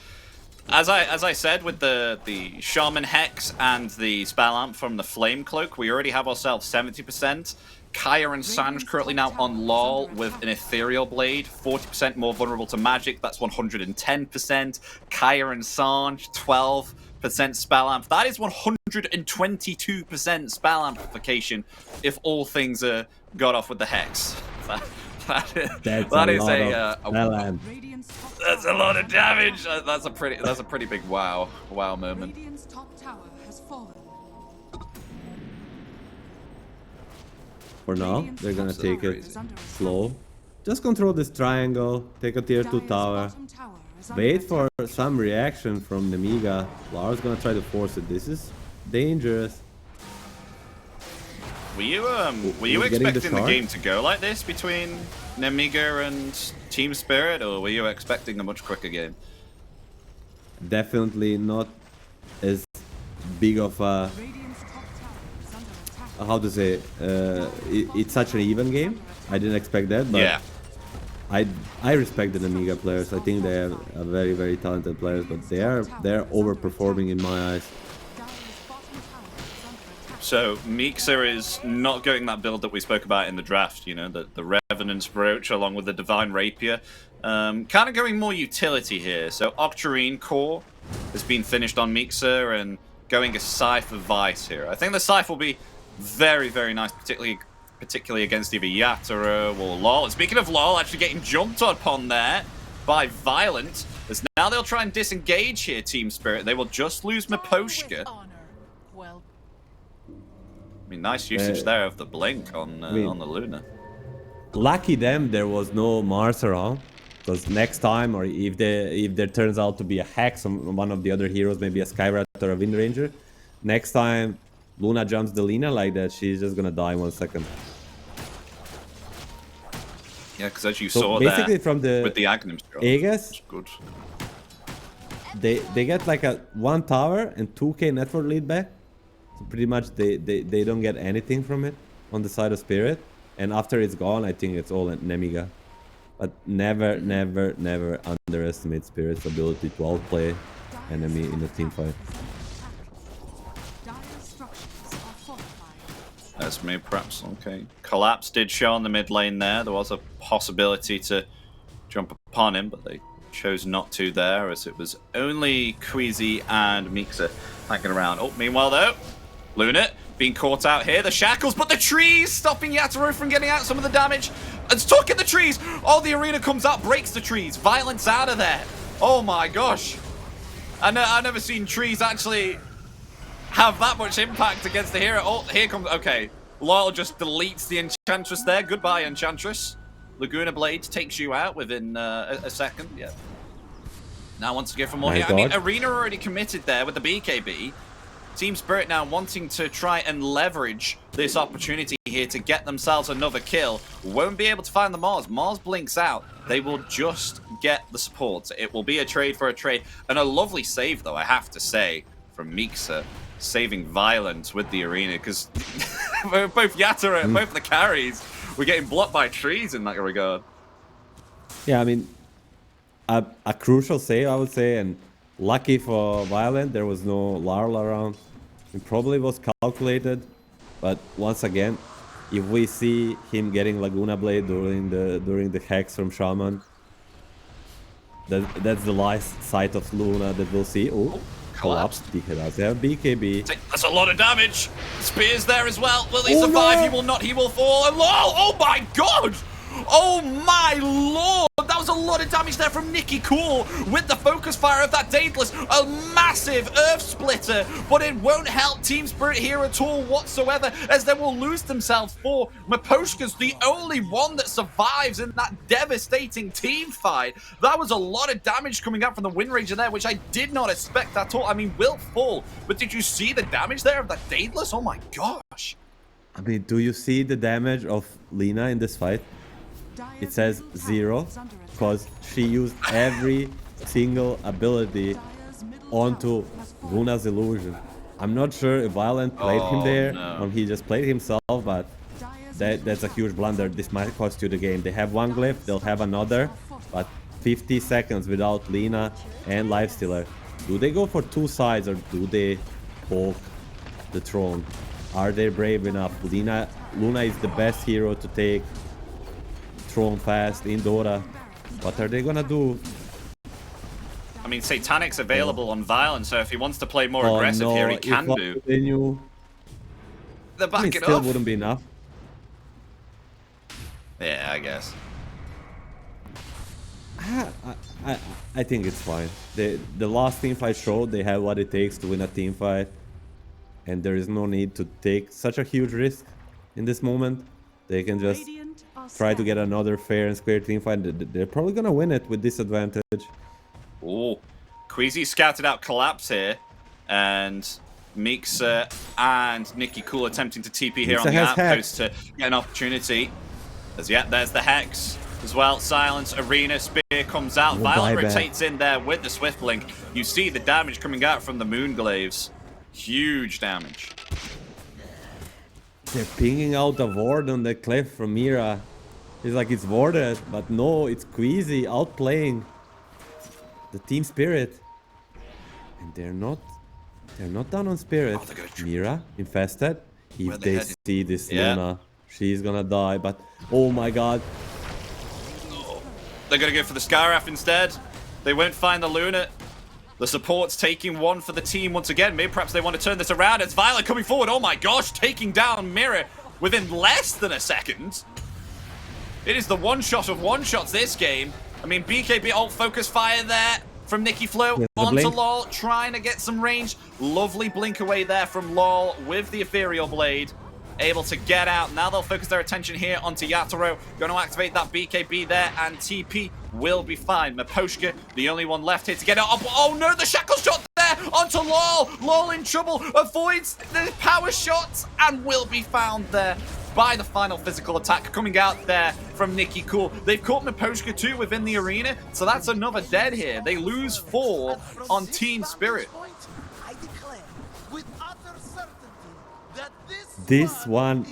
as I said, with the Shaman Hex and the Spell Amp from the Flame Cloak, we already have ourselves 70%. Kaya and Sanj currently now on LoL with an Ethereal Blade, 40% more vulnerable to magic, that's 110%. Kaya and Sanj, 12% Spell Amp. That is 122% Spell Amplification if all things are got off with the Hex. That's a lot of damage. That's a pretty big wow moment. Radiant's top tower has fallen. For now, they're gonna take it slow. Just control this triangle, take a tier 2 tower. Wait for some reaction from Nemiga. Lara's gonna try to force it. This is dangerous. Were you expecting the game to go like this between Nemiga and Team Spirit, or were you expecting a much quicker game? Definitely not as big of a... How to say? It's such an even game. I didn't expect that, but yeah. I respect the Nemiga players. I think they are very, very talented players, but they're overperforming in my eyes. So Mixa is not going that build that we spoke about in the draft, you know, the Revenant's Brooch along with the Divine Rapier. Kind of going more utility here. So Octarine Core has been finished on Mixa and going a Scythe of Vice here. I think the Scythe will be very, very nice, particularly against either Yatoro or LoL. And speaking of LoL, actually getting jumped upon there by Violent, as now they'll try and disengage here, Team Spirit. They will just lose Miposhka. I mean, nice usage there of the blink on the Luna. Lucky them, there was no Mars around, because next time, or if there turns out to be a Hex on one of the other heroes, maybe a Skyrat or a Wind Ranger, next time Luna jumps the Lina like that, she's just gonna die 1 second. Yeah, because as you saw basically there, from the with the Aghanim scroll, Aegis, good. They get like a 1 tower and 2k network lead back. So pretty much they don't get anything from it on the side of Spirit. And after it's gone, I think it's all at Nemiga. But never underestimate Spirit's ability to outplay enemy in a team fight. That's me, perhaps. Okay. Collapse did show on the mid lane there. There was a possibility to jump upon him, but they chose not to there, as it was only Queasy and Mixa hanging around. Oh, meanwhile, though, Luna being caught out here. The shackles, but the trees stopping Yatoro from getting out some of the damage. And stuck in the trees. Oh, the arena comes out, breaks the trees. Violence out of there. Oh my gosh. I've never seen trees actually have that much impact against the hero. Oh, here comes... Okay. Loyal just deletes the Enchantress there. Goodbye, Enchantress. Laguna Blade takes you out within a second. Yeah. Now wants to go for more here. I mean, Arena already committed there with the BKB. Team Spirit now wanting to try and leverage this opportunity here to get themselves another kill. Won't be able to find the Mars. Mars blinks out. They will just get the support. It will be a trade for a trade. And a lovely save, though, I have to say, from Mixa, saving Violence with the Arena, because both Yatoro and both the carries were getting blocked by trees in that regard. Yeah, I mean, a crucial save, I would say, and lucky for Violent, there was no Larl around. It probably was calculated, but once again, if we see him getting Laguna Blade during the Hex from Shaman, that's the last sight of Luna that we'll see. Oh, collapsed. He has BKB. That's a lot of damage. Spear's there as well. Will he survive? No. He will not. He will fall. And oh my god! Oh my lord! That was a lot of damage there from Nikki Cool with the focus fire of that Daedalus. A massive Earth Splitter, but it won't help Team Spirit here at all whatsoever, as they will lose themselves for Miposhka's the only one that survives in that devastating team fight. That was a lot of damage coming out from the Wind Ranger there, which I did not expect at all. I mean, will fall, but did you see the damage there of that Daedalus? Oh my gosh. I mean, do you see the damage of Lina in this fight? It says 0 because she used every single ability onto Luna's illusion. I'm not sure if Violent played him there or he just played himself, but that's a huge blunder. This might cost you the game. They have one glyph, they'll have another, but 50 seconds without Lina and Lifestealer. Do they go for two sides or do they poke the throne? Are they brave enough? Luna is the best hero to take throne fast in Dota. What are they gonna do? I mean, Satanic's available on Violent, so if he wants to play more aggressive here, he can do. Still They're backing off. wouldn't be enough. Yeah, I guess. I think it's fine. The last team fight showed they have what it takes to win a team fight. And there is no need to take such a huge risk in this moment. They can just try to get another fair and square team fight. They're probably gonna win it with disadvantage. Oh, Queasy scouted out Collapse here, and Mixa and Nikki Cool attempting to TP here Mixa on the has outpost to get an opportunity. There's the Hex as well. Silence, Arena, Spear comes out. Violet rotates in there with the Swift Blink. You see the damage coming out from the Moonglaves. Huge damage. They're pinging out a ward on the cliff from Mira. It's like it's warded, but no, it's Queasy outplaying the team spirit. And they're not down on spirit. Mira infested. If they see this Luna, she's gonna die, but oh my god. They're gonna go for the Skyraf instead. They won't find the Luna. The support's taking one for the team once again. Maybe perhaps they want to turn this around. It's Violet coming forward. Oh my gosh, taking down Mirror within less than a second. It is the one-shot of one-shots this game. I mean, BKB ult focus fire there from Nikki Flo onto LOL, trying to get some range. Lovely blink away there from LOL with the Ethereal Blade. Able to get out. Now they'll focus their attention here onto Yatoro. Going to activate that BKB there, and TP will be fine. Maposhka, the only one left here to get out. Oh no, the shackle shot there onto LOL. LOL in trouble, avoids the power shots, and will be found there by the final physical attack coming out there from Nikki Cool. They've caught Maposhka too within the arena, so that's another dead here. They lose 4 on Team Spirit. This one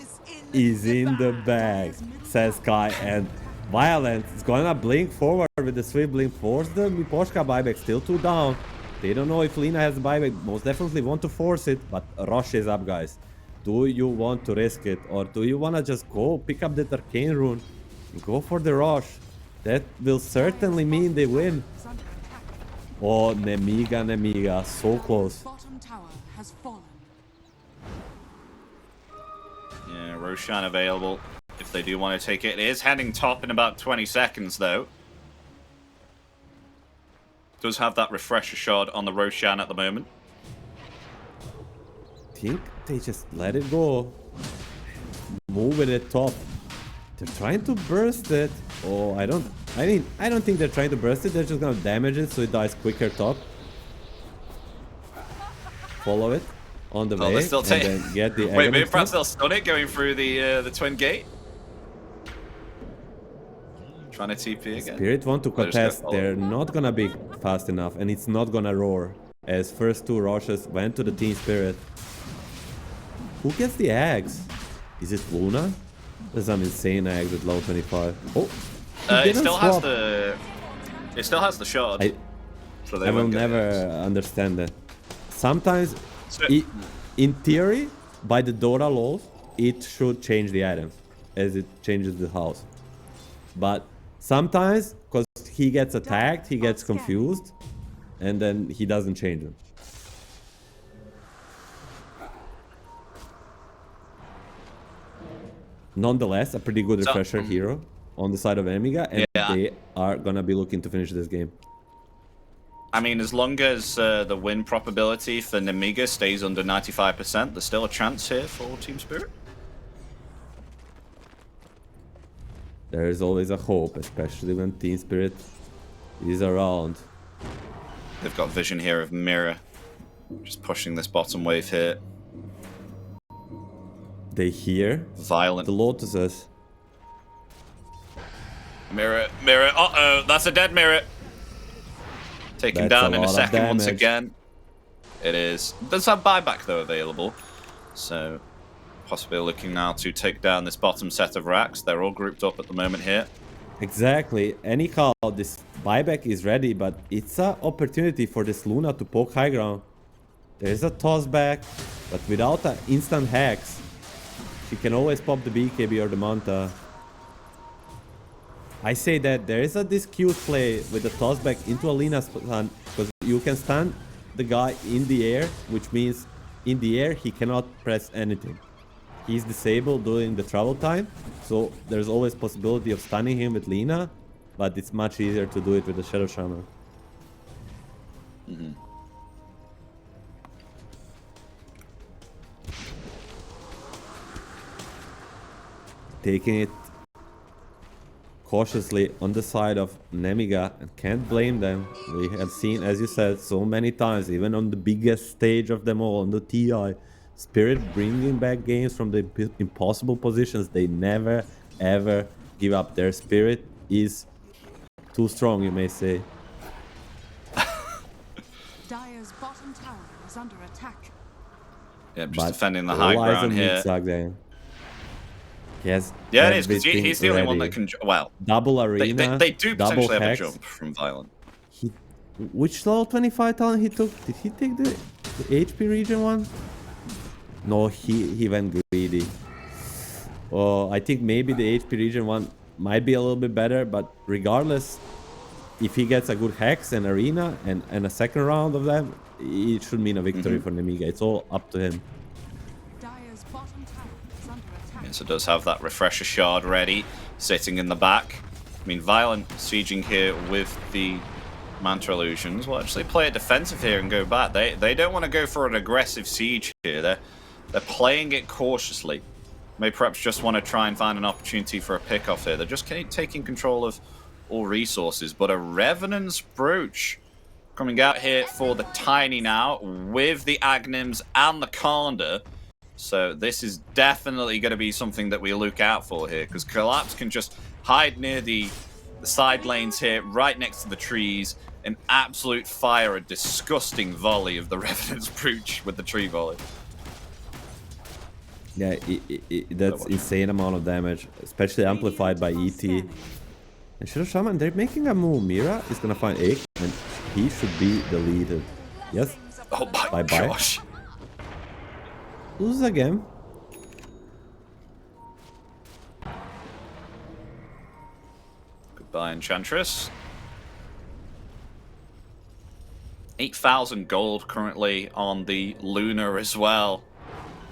is in the bag, says Kai, and Violent is gonna blink forward with the Swift Blink, force the Miposhka buyback, still 2 down. They don't know if Lina has the buyback, most definitely want to force it, but Rush is up, guys. Do you want to risk it, or do you wanna just go pick up that Arcane Rune and go for the Rush? That will certainly mean they win. Oh, Nemiga, so close. Bottom tower has fallen. Yeah, Roshan available if they do want to take it. It is heading top in about 20 seconds, though. Does have that refresher shot on the Roshan at the moment. I think they just let it go. Move it at top. They're trying to burst it. Oh, I don't think they're trying to burst it. They're just gonna damage it so it dies quicker top. Follow it on the way and then get the Wait, maybe perhaps they'll stun it going through the twin gate. Trying to TP again. Spirit want to contest. They're not gonna be fast enough, and it's not gonna roar. As first 2 rushes went to the Team Spirit. Who gets the eggs? Is it Luna? There's some insane eggs at level 25. Oh, it still has the shard. I will never understand that. Sometimes, in theory, by the Dota laws, it should change the items as it changes the house. But sometimes, because he gets attacked, he gets confused, and then he doesn't change them. Nonetheless, a pretty good refresher hero on the side of Nemiga, and they are gonna be looking to finish this game. I mean, as long as the win probability for Nemiga stays under 95%, there's still a chance here for Team Spirit. There is always a hope, especially when Team Spirit is around. They've got vision here of Mirror, just pushing this bottom wave here. They hear Violent. the Lotuses. Mirror, mirror. Uh-oh, that's a dead mirror. Taken That's down in a second once damage. again. It is. Does have buyback though available. So possibly looking now to take down this bottom set of racks. They're all grouped up at the moment here. Exactly. Anyhow, this buyback is ready, but it's an opportunity for this Luna to poke high ground. There's a toss back, but without an instant hacks, she can always pop the BKB or the Manta. I say that there is this cute play with the toss back into Alina's stun, because you can stun the guy in the air, which means in the air he cannot press anything. He's disabled during the travel time, so there's always possibility of stunning him with Lina, but it's much easier to do it with the Shadow Shaman. Mm-hmm. Taking it cautiously on the side of Nemiga, and can't blame them. We have seen, as you said, so many times, even on the biggest stage of them all, on the TI, Spirit bringing back games from the impossible positions. They never ever give up. Their spirit is too strong, you may say. Dire's bottom tower is under attack. Yeah, just defending the high ground here. Yes. Yeah, it is, because he's the only one that can... Well, double arena, they do potentially have a hex. jump from Violent. Which level 25 talent he took? Did he take the HP region one? No, he went greedy. Oh, I think maybe the HP region one might be a little bit better, but regardless, if he gets a good hex and arena and a second round of them, it should mean a victory for Nemiga. It's all up to him. Dire's bottom tower is under attack. Yes, it does have that refresher shard ready, sitting in the back. I mean, Violent sieging here with the Manta Illusions will actually play a defensive here and go back. They don't want to go for an aggressive siege here. They're playing it cautiously. May perhaps just want to try and find an opportunity for a pick-off here. They're just taking control of all resources. But a Revenant's Brooch coming out here for the Tiny now with the Agnims and the Kanda. So this is definitely going to be something that we look out for here, because Collapse can just hide near the side lanes here, right next to the trees, and absolute fire a disgusting volley of the Revenant's Brooch with the tree volley. Yeah, that's insane amount of damage, especially amplified by ET. And Shadow Shaman, they're making a move. Mira is gonna find Ake, and he should be deleted. Yes? Oh my gosh. Lose again. Goodbye, Enchantress. 8,000 gold currently on the Lunar as well.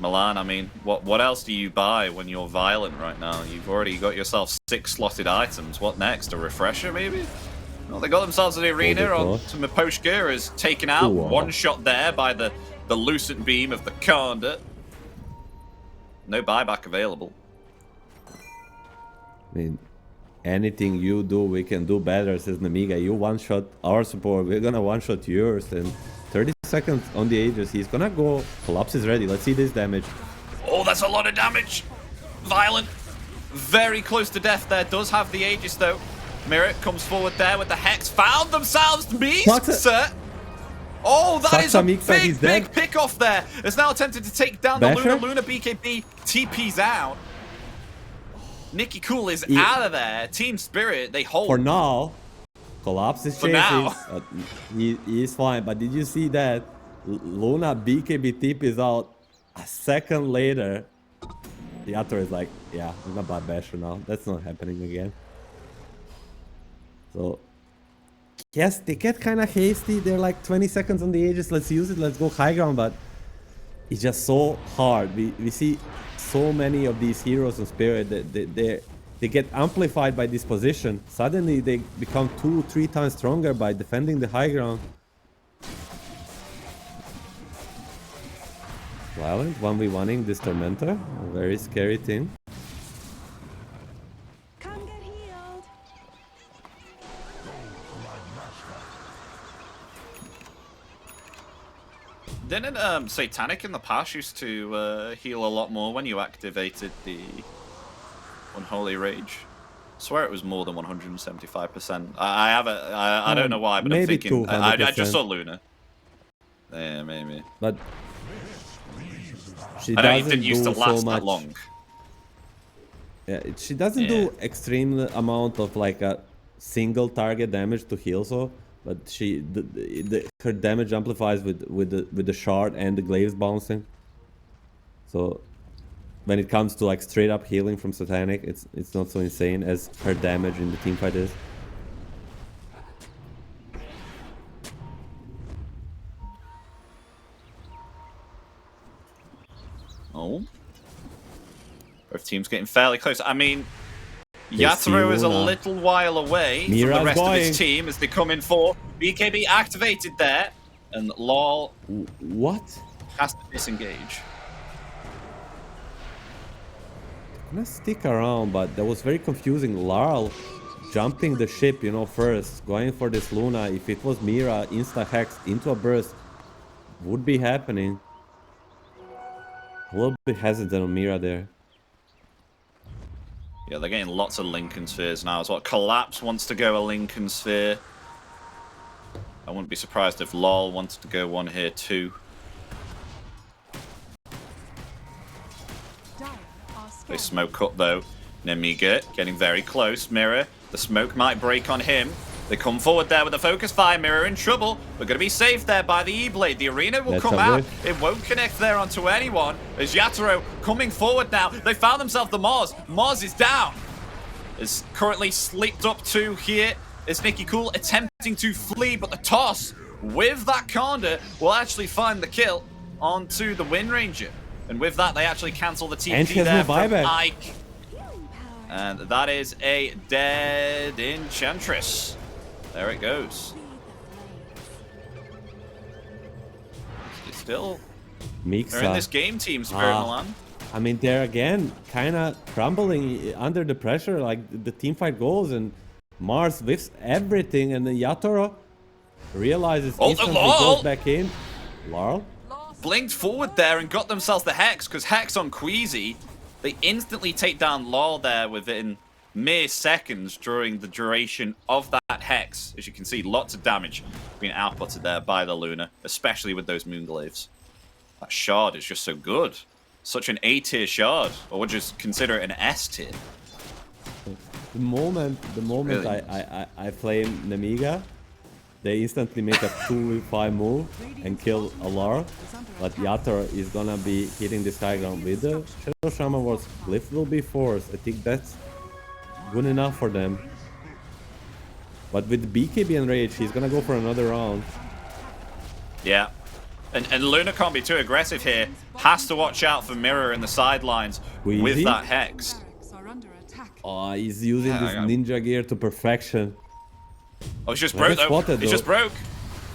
Milan, I mean, what else do you buy when you're Violent right now? You've already got yourself 6 slotted items. What next? A refresher, maybe? Well, they got themselves the arena on to Miposhka is taken out. One shot there by the Lucent Beam of the Kanda. No buyback available. I mean, anything you do, we can do better, says Nemiga. You one-shot our support, we're gonna one-shot yours, and 30 seconds on the Aegis, he's gonna go. Collapse is ready, let's see this damage. Oh, that's a lot of damage. Violent, very close to death there, does have the Aegis though. Mirror comes forward there with the Hex, found themselves Meeks, sir. Oh, that is a big pick-off there. It's now attempted to take down the Luna BKB, TP's out. Nicky Cool is out of there. Team Spirit, they hold. For now, Collapse is chasing. He is fine, but did you see that Luna BKB tip is out a second later? The Yator is like, yeah, I'm gonna buy Basher now. That's not happening again. So, yes, they get kind of hasty. They're like 20 seconds on the Aegis. Let's use it. Let's go high ground. But it's just so hard. We see so many of these heroes in Spirit that they get amplified by this position. Suddenly they become 2-3 times stronger by defending the high ground. Violent 1v1ing this Tormentor. A very scary thing. Come get healed. Didn't Satanic in the past used to heal a lot more when you activated the Unholy Rage? I swear it was more than 175%. I have it. I don't know why, but I'm maybe thinking 200%. I just saw Luna. Yeah, maybe. But she I know it doesn't didn't used to do last so much. that long. Yeah, she doesn't do extreme amount of like a single target damage to heal, so. But her damage amplifies with the shard and the glaives bouncing. So when it comes to like straight up healing from Satanic, it's not so insane as her damage in the teamfight is. Oh. Both teams getting fairly close. I mean, Yatoro is a little while away from the rest of his team as they come in for BKB activated there, and LOL has to disengage. I'm gonna stick around, but that was very confusing. Larl jumping the ship, you know, first, going for this Luna. If it was Mira insta-hex into a burst, would be happening. A little bit hesitant on Mira there. Yeah, they're getting lots of Lincoln Spheres now as well. Collapse wants to go a Lincoln Sphere. I wouldn't be surprised if LOL wanted to go one here too. They smoke up though. Nemiga getting very close. Mirror, the smoke might break on him. They come forward there with a focus fire. Mirror in trouble. We're going to be saved there by the E-Blade. The arena will come out. It won't connect there onto anyone. As Yatoro coming forward now. They found themselves the Mars. Mars is down. Is currently sleeped up to here. Is Nicky Cool attempting to flee, but the toss with that Conda will actually find the kill onto the Wind Ranger. And with that, they actually cancel the TP there from Ike. And that is a dead Enchantress. There it goes. Still, they're in this game, Team Spirit Milan. I mean, they're again kind of crumbling under the pressure, like the team fight goes, and Mars whiffs everything, and then Yatoro realizes instantly, goes back in. Larl blinked forward there and got themselves the Hex, because Hex on Queasy, they instantly take down LOL there within mere seconds during the duration of that Hex. As you can see, lots of damage being outputted there by the Luna, especially with those Moonglaves. That shard is just so good. Such an A-tier shard, or would you consider it an S-tier? The moment really? I flame Nemiga, they instantly make a 2v5 move and kill Alar. But Yatoro is gonna be hitting this high ground with the Shadow Shaman Wars. Glyph will be forced. I think that's good enough for them. But with BKB and Rage, he's gonna go for another round. Yeah. And Luna can't be too aggressive here. Has to watch out for Mirror in the sidelines with that Hex. Oh, he's using this ninja gear to perfection. Oh, he's just broke though. He's just broke.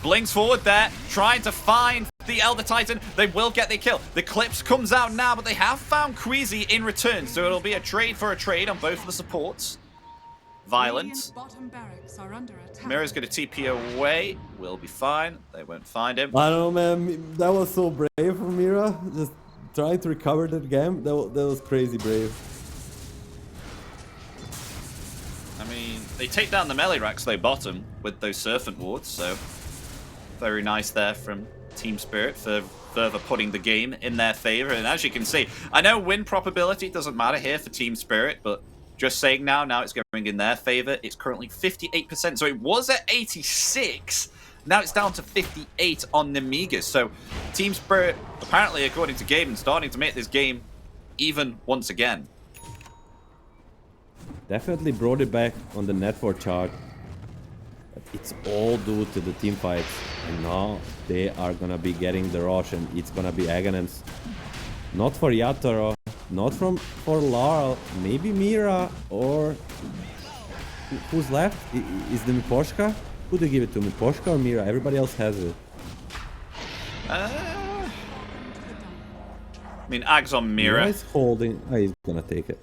Blinks forward there, trying to find the Elder Titan. They will get the kill. The Eclipse comes out now, but they have found Queasy in return, so it'll be a trade for a trade on both of the supports. Violent. Mirror's going to TP away. We'll be fine. They won't find him. I don't know, man. That was so brave from Mira. Just trying to recover that game. That was crazy brave. I mean, they take down the melee racks, they bottom with those Serpent Wards, so very nice there from Team Spirit for further putting the game in their favor. And as you can see, I know win probability doesn't matter here for Team Spirit, but just saying now it's going in their favor. It's currently 58%, so it was at 86. Now it's down to 58 on Nemiga. So Team Spirit, apparently, according to Gaben, starting to make this game even once again. Definitely brought it back on the network chart. But it's all due to the team fights. And now they are gonna be getting the rush, and it's gonna be Aghanim's. Not for Yatoro, not for Laurel, maybe Mira, or who's left? Is the Miposhka? Who do they give it to, Miposhka or Mira? Everybody else has it. I mean, Ag's on Mira. Mira is holding. Oh, he's gonna take it.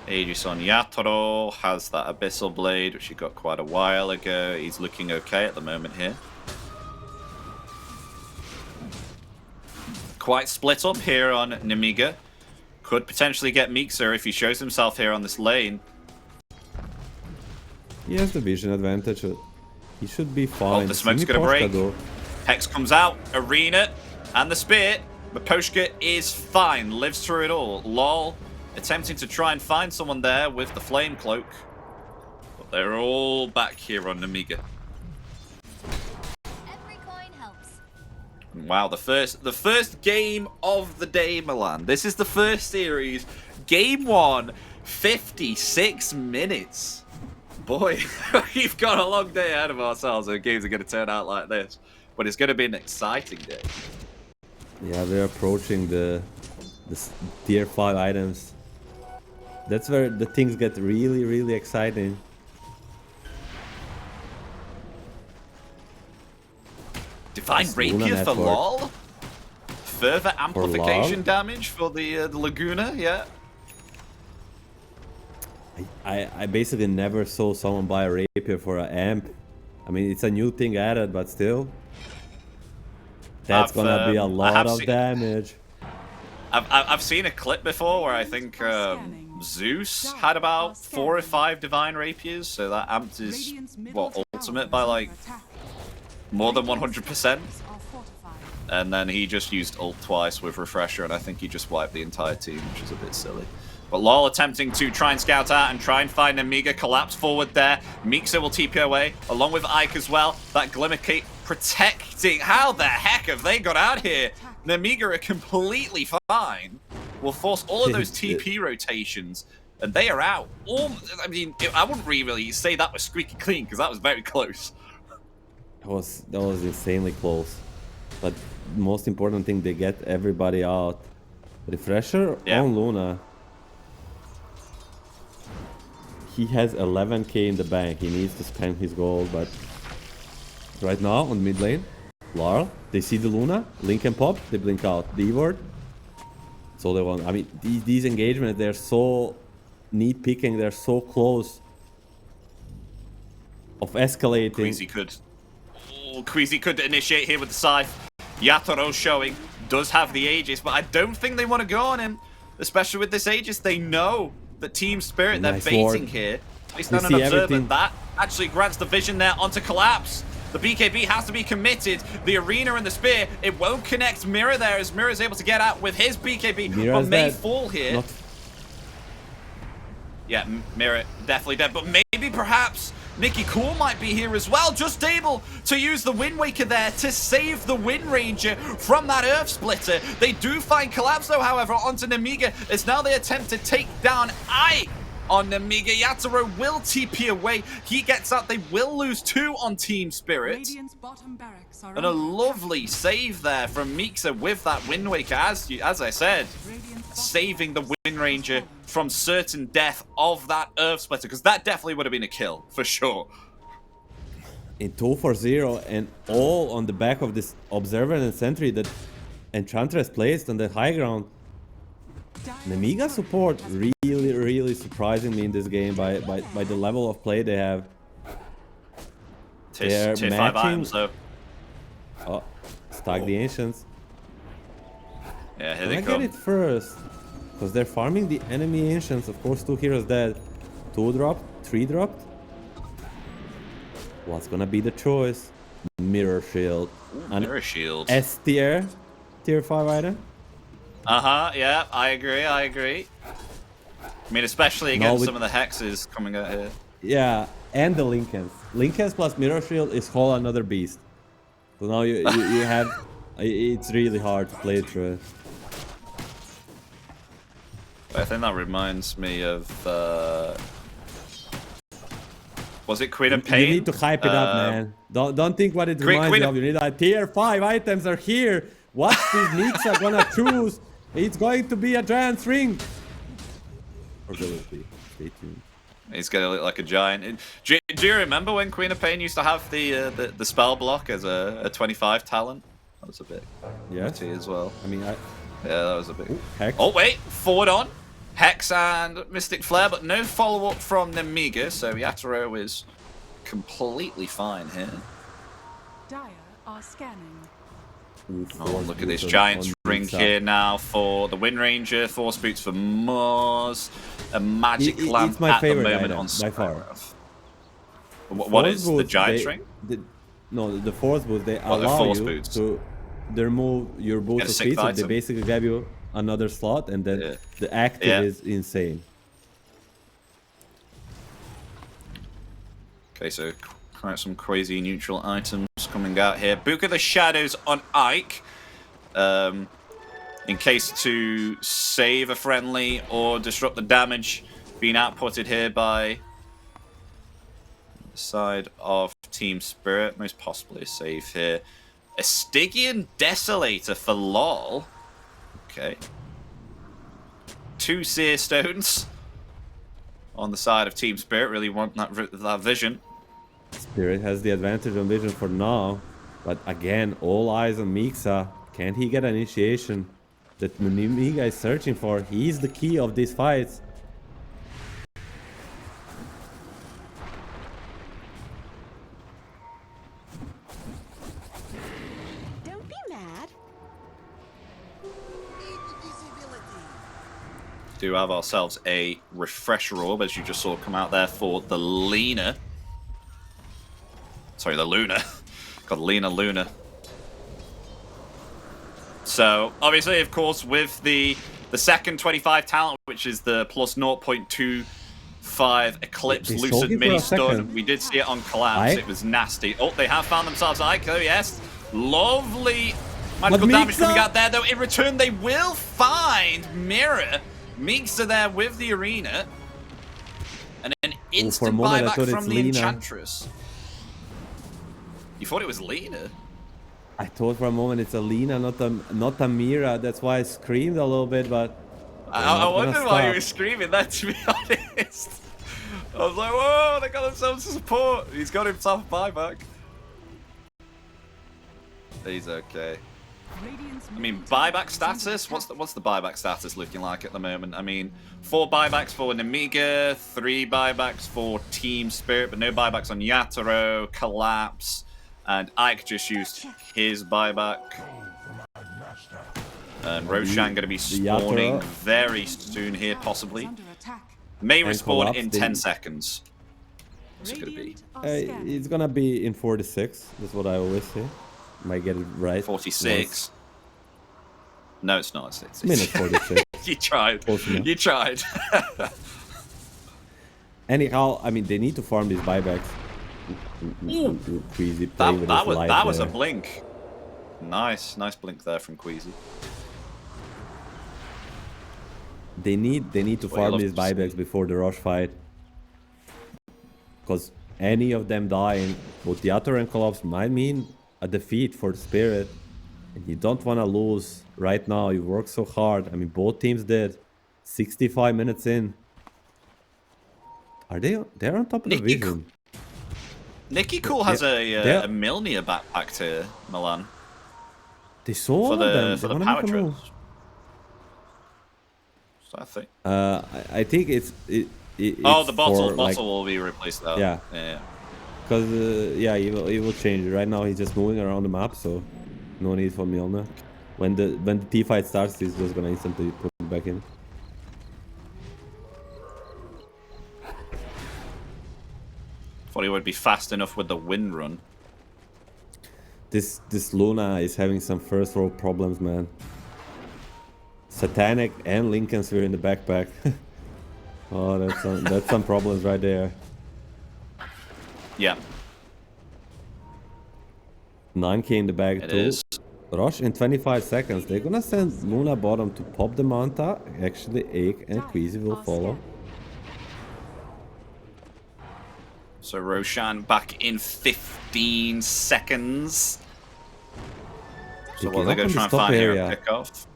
Aegis on Yatoro has that Abyssal Blade, which he got quite a while ago. He's looking okay at the moment here. quite split up here on Nemiga. Could potentially get Mixa if he shows himself here on this lane. He has the vision advantage. He should be fine. Oh, the smoke's gonna break. Hex comes out, Arena, and the spear. But Poshka is fine, lives through it all. LOL attempting to try and find someone there with the flame cloak. But they're all back here on Nemiga. Every coin helps. Wow, the first game of the day, Milan. This is the first series. Game 1, 56 minutes. Boy, we've got a long day ahead of ourselves, and games are going to turn out like this. But it's going to be an exciting day. Yeah, we're approaching the tier 5 items. That's where the things get really, really exciting. Divine Rapier for LOL. Further amplification damage for the Laguna, yeah. I basically never saw someone buy a rapier for an amp. I mean, it's a new thing added, but still. That's gonna be a lot of damage. I've seen a clip before where I think Zeus had about 4 or 5 divine rapiers, so that amped his ultimate by like more than 100%. And then he just used ult twice with refresher, and I think he just wiped the entire team, which is a bit silly. But LOL attempting to try and scout out and try and find Nemiga. Collapse forward there. Mixa will TP away, along with Ike as well. That Glimmer Cape protecting. How the heck have they got out here? Nemiga are completely fine. Will force all of those TP rotations, and they are out. I mean, I wouldn't really say that was squeaky clean, because that was very close. That was insanely close. But most important thing, they get everybody out. Refresher on Luna. He has 11k in the bank. He needs to spend his gold, but right now on mid lane, Larl, they see the Luna, Link and Pop, they blink out. The ward. So they want. I mean, these engagements, they're so neat picking. They're so close of escalating. Queasy could initiate here with the scythe. Yatoro showing does have the Aegis, but I don't think they want to go on him, especially with this Aegis. They know that Team Spirit, they're baiting here. It's not an observer. That actually grants the vision there onto Collapse. The BKB has to be committed. The Arena and the Spear, it won't connect Mirror there, as Mirror is able to get out with his BKB, but may fall here. Yeah, Mirror definitely dead, but maybe perhaps Nikki Cool might be here as well, just able to use the Wind Waker there to save the Wind Ranger from that Earth Splitter. They do find Collapse though, however, onto Nemiga, as now they attempt to take down Ike on Nemiga. Yatoro will TP away. He gets out. They will lose 2 on Team Spirit. And a lovely save there from Mixa with that Wind Waker, as I said, saving the Wind Ranger from certain death of that Earth Splitter, because that definitely would have been a kill, for sure. In 2-4-0, and all on the back of this Observer and Sentry that Enchantress placed on the high ground. Nemiga support really surprising me in this game by the level of play they have. They're tier 5 items though. Oh, stack the Ancients. Yeah, here they come. I get it first, because they're farming the enemy Ancients. Of course, 2 heroes dead. 2 dropped, 3 dropped. What's gonna be the choice? Mirror Shield. Ooh, Mirror Shield. S tier, tier 5 item. Yeah, I agree. I mean, especially against some of the hexes coming out here. Yeah, and the Linkens. Linkens plus Mirror Shield is whole another beast. So now you have... It's really hard to play through it. I think that reminds me of... was it Queen of Pain? You need to hype it up, man. Don't think what it reminds you of. You need like tier 5 items are here. What these Nixa are gonna choose? It's going to be a giant ring. Or will it be? Stay tuned. He's gonna look like a giant. Do you remember when Queen of Pain used to have the spell block as a 25 talent? That was a bit nutty as well. I mean, yeah, that was a bit. Hex. Oh wait, forward on Hex and Mystic Flare, but no follow up from Nemiga, so Yatoro is completely fine here. Dire are scanning. Oh, look at this giant ring here now for the Wind Ranger, Force Boots for Mars, a Magic Lamp it's my at the favorite moment item, on by far. Skyrim. What is the giant ring? No, the Force Boots, they Oh, the allow Force you Boots. to remove your boots of speed, so they basically give you another slot, and then the active is insane. Okay, so quite some crazy neutral items coming out here. Book of the Shadows on Ike. In case to save a friendly or disrupt the damage being outputted here by the side of Team Spirit. Most possibly a save here. A Stygian Desolator for LOL. Okay. 2 Seer Stones on the side of Team Spirit. Really want that vision. Spirit has the advantage on vision for now, but again, all eyes on Mixa. Can he get an initiation that Nemiga is searching for? He's the key of these fights. Don't be mad. Do have ourselves a refresher orb, as you just saw come out there for the Lena. Sorry, the Luna. Got Luna. So, obviously, of course, with the second 25 talent, which is the plus 0.25 Eclipse Lucid Mini Stun, we did see it on Collapse. It was nasty. Oh, they have found themselves Ike. Oh, yes. Lovely magical damage coming out there, though. In return, they will find Mirror. Mixa there with the Arena. And an instant buyback from the Enchantress. You thought it was Lena? I thought for a moment it's a Lena, not a Mira. That's why I screamed a little bit, but I wondered why you were screaming that, to be honest. I was like, whoa, they got themselves a support. He's got himself a buyback. He's okay. I mean, buyback status? What's the buyback status looking like at the moment? I mean, 4 buybacks for Nemiga, 3 buybacks for Team Spirit, but no buybacks on Yatoro, Collapse, and Ike just used his buyback. And Roshan going to be spawning very soon here, possibly. May respawn in 10 seconds. What's it going to be? It's going to be in 46. That's what I always say. Might get it right. 46. No, it's not. It's minute 46. You tried. You tried. Anyhow, I mean, they need to farm these buybacks. Queasy that was a blink. Nice blink there from Queasy. They need to farm these buybacks before the rush fight. Because any of them dying, both Yatoro and Collapse, might mean a defeat for the Spirit. And you don't want to lose right now. You worked so hard. I mean, both teams did. 65 minutes in. Are they're on top of the vision? Nicky Cool has a Milnia backpack to Milan. They saw all of them. For the power trips. So I think. I think it's the bottle will be replaced though. Yeah. Because he will change it. Right now he's just moving around the map, so no need for Milner. When the T fight starts, he's just gonna instantly put it back in. Thought he would be fast enough with the wind run. This Luna is having some first row problems, man. Satanic and Lincoln Sphere in the backpack. Oh, that's some problems right there. Yeah. 9k in the bag too. Is. Rush in 25 seconds. They're gonna send Luna bottom to pop the Manta. Actually, Ake and Queasy will follow. So Roshan back in 15 seconds. So what are they going to try and find here and pick off?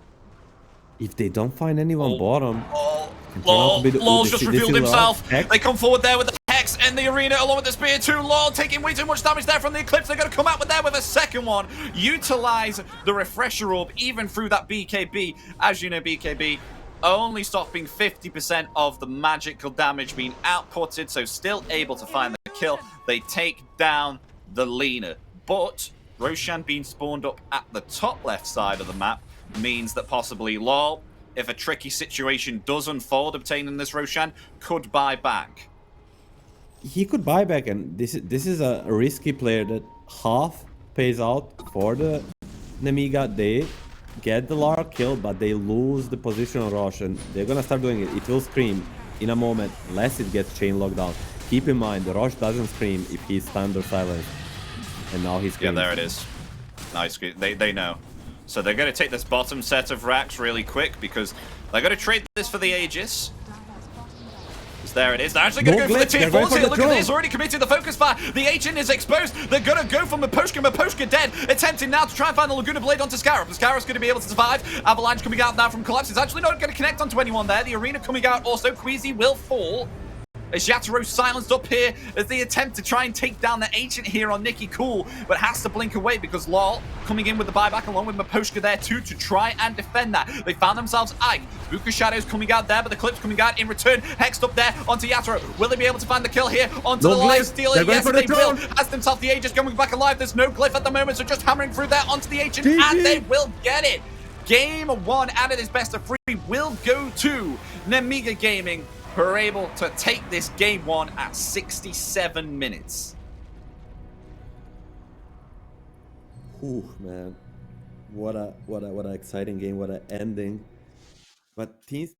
If they don't find anyone bottom... LOL's just revealed himself. They come forward there with the Hex and the Arena along with the Spear too. LOL taking way too much damage there from the Eclipse. They're going to come out with a second one. Utilize the Refresher Orb even through that BKB. As you know, BKB only stopping 50% of the magical damage being outputted, so still able to find the kill. They take down the Lena, but Roshan being spawned up at the top left side of the map means that possibly LoL, if a tricky situation does unfold obtaining this Roshan, could buy back. He could buy back, and this is a risky player that half pays out for the Nemiga. They get the Lara kill, but they lose the position on Rosh, and they're gonna start doing it. It will scream in a moment, unless it gets chain locked down. Keep in mind, the Rosh doesn't scream if he's stunned or silenced. And now he's screaming. Yeah, there it is. Nice. They know. So they're going to take this bottom set of racks really quick because they're going to trade this for the Aegis. There it is. They're actually going to go for the tier 4s here. Look at this. Already committed the focus fire. The Agent is exposed. They're going to go for Miposhka. Miposhka dead. Attempting now to try and find the Laguna Blade onto Scarab. Scarab's going to be able to survive. Avalanche coming out now from Collapse. It's actually not going to connect onto anyone there. The Arena coming out also. Queasy will fall. As Yatoro silenced up here as they attempt to try and take down the Ancient here on Nikki Cool, but has to blink away because LoL coming in with the buyback along with Miposhka there too to try and defend that. They found themselves Ike. Buka Shadows coming out there, but the Clip's coming out in return. Hexed up there onto Yatoro. Will they be able to find the kill here onto the life stealer? Yes, they will. Has themselves the Aegis going back alive. There's no glyph at the moment, so just hammering through there onto the Ancient, and they will get it. Game 1 out of this best of 3 will go to Nemiga Gaming, who are able to take this game 1 at 67 minutes. Ooh, man. What a exciting game, what a ending. But teams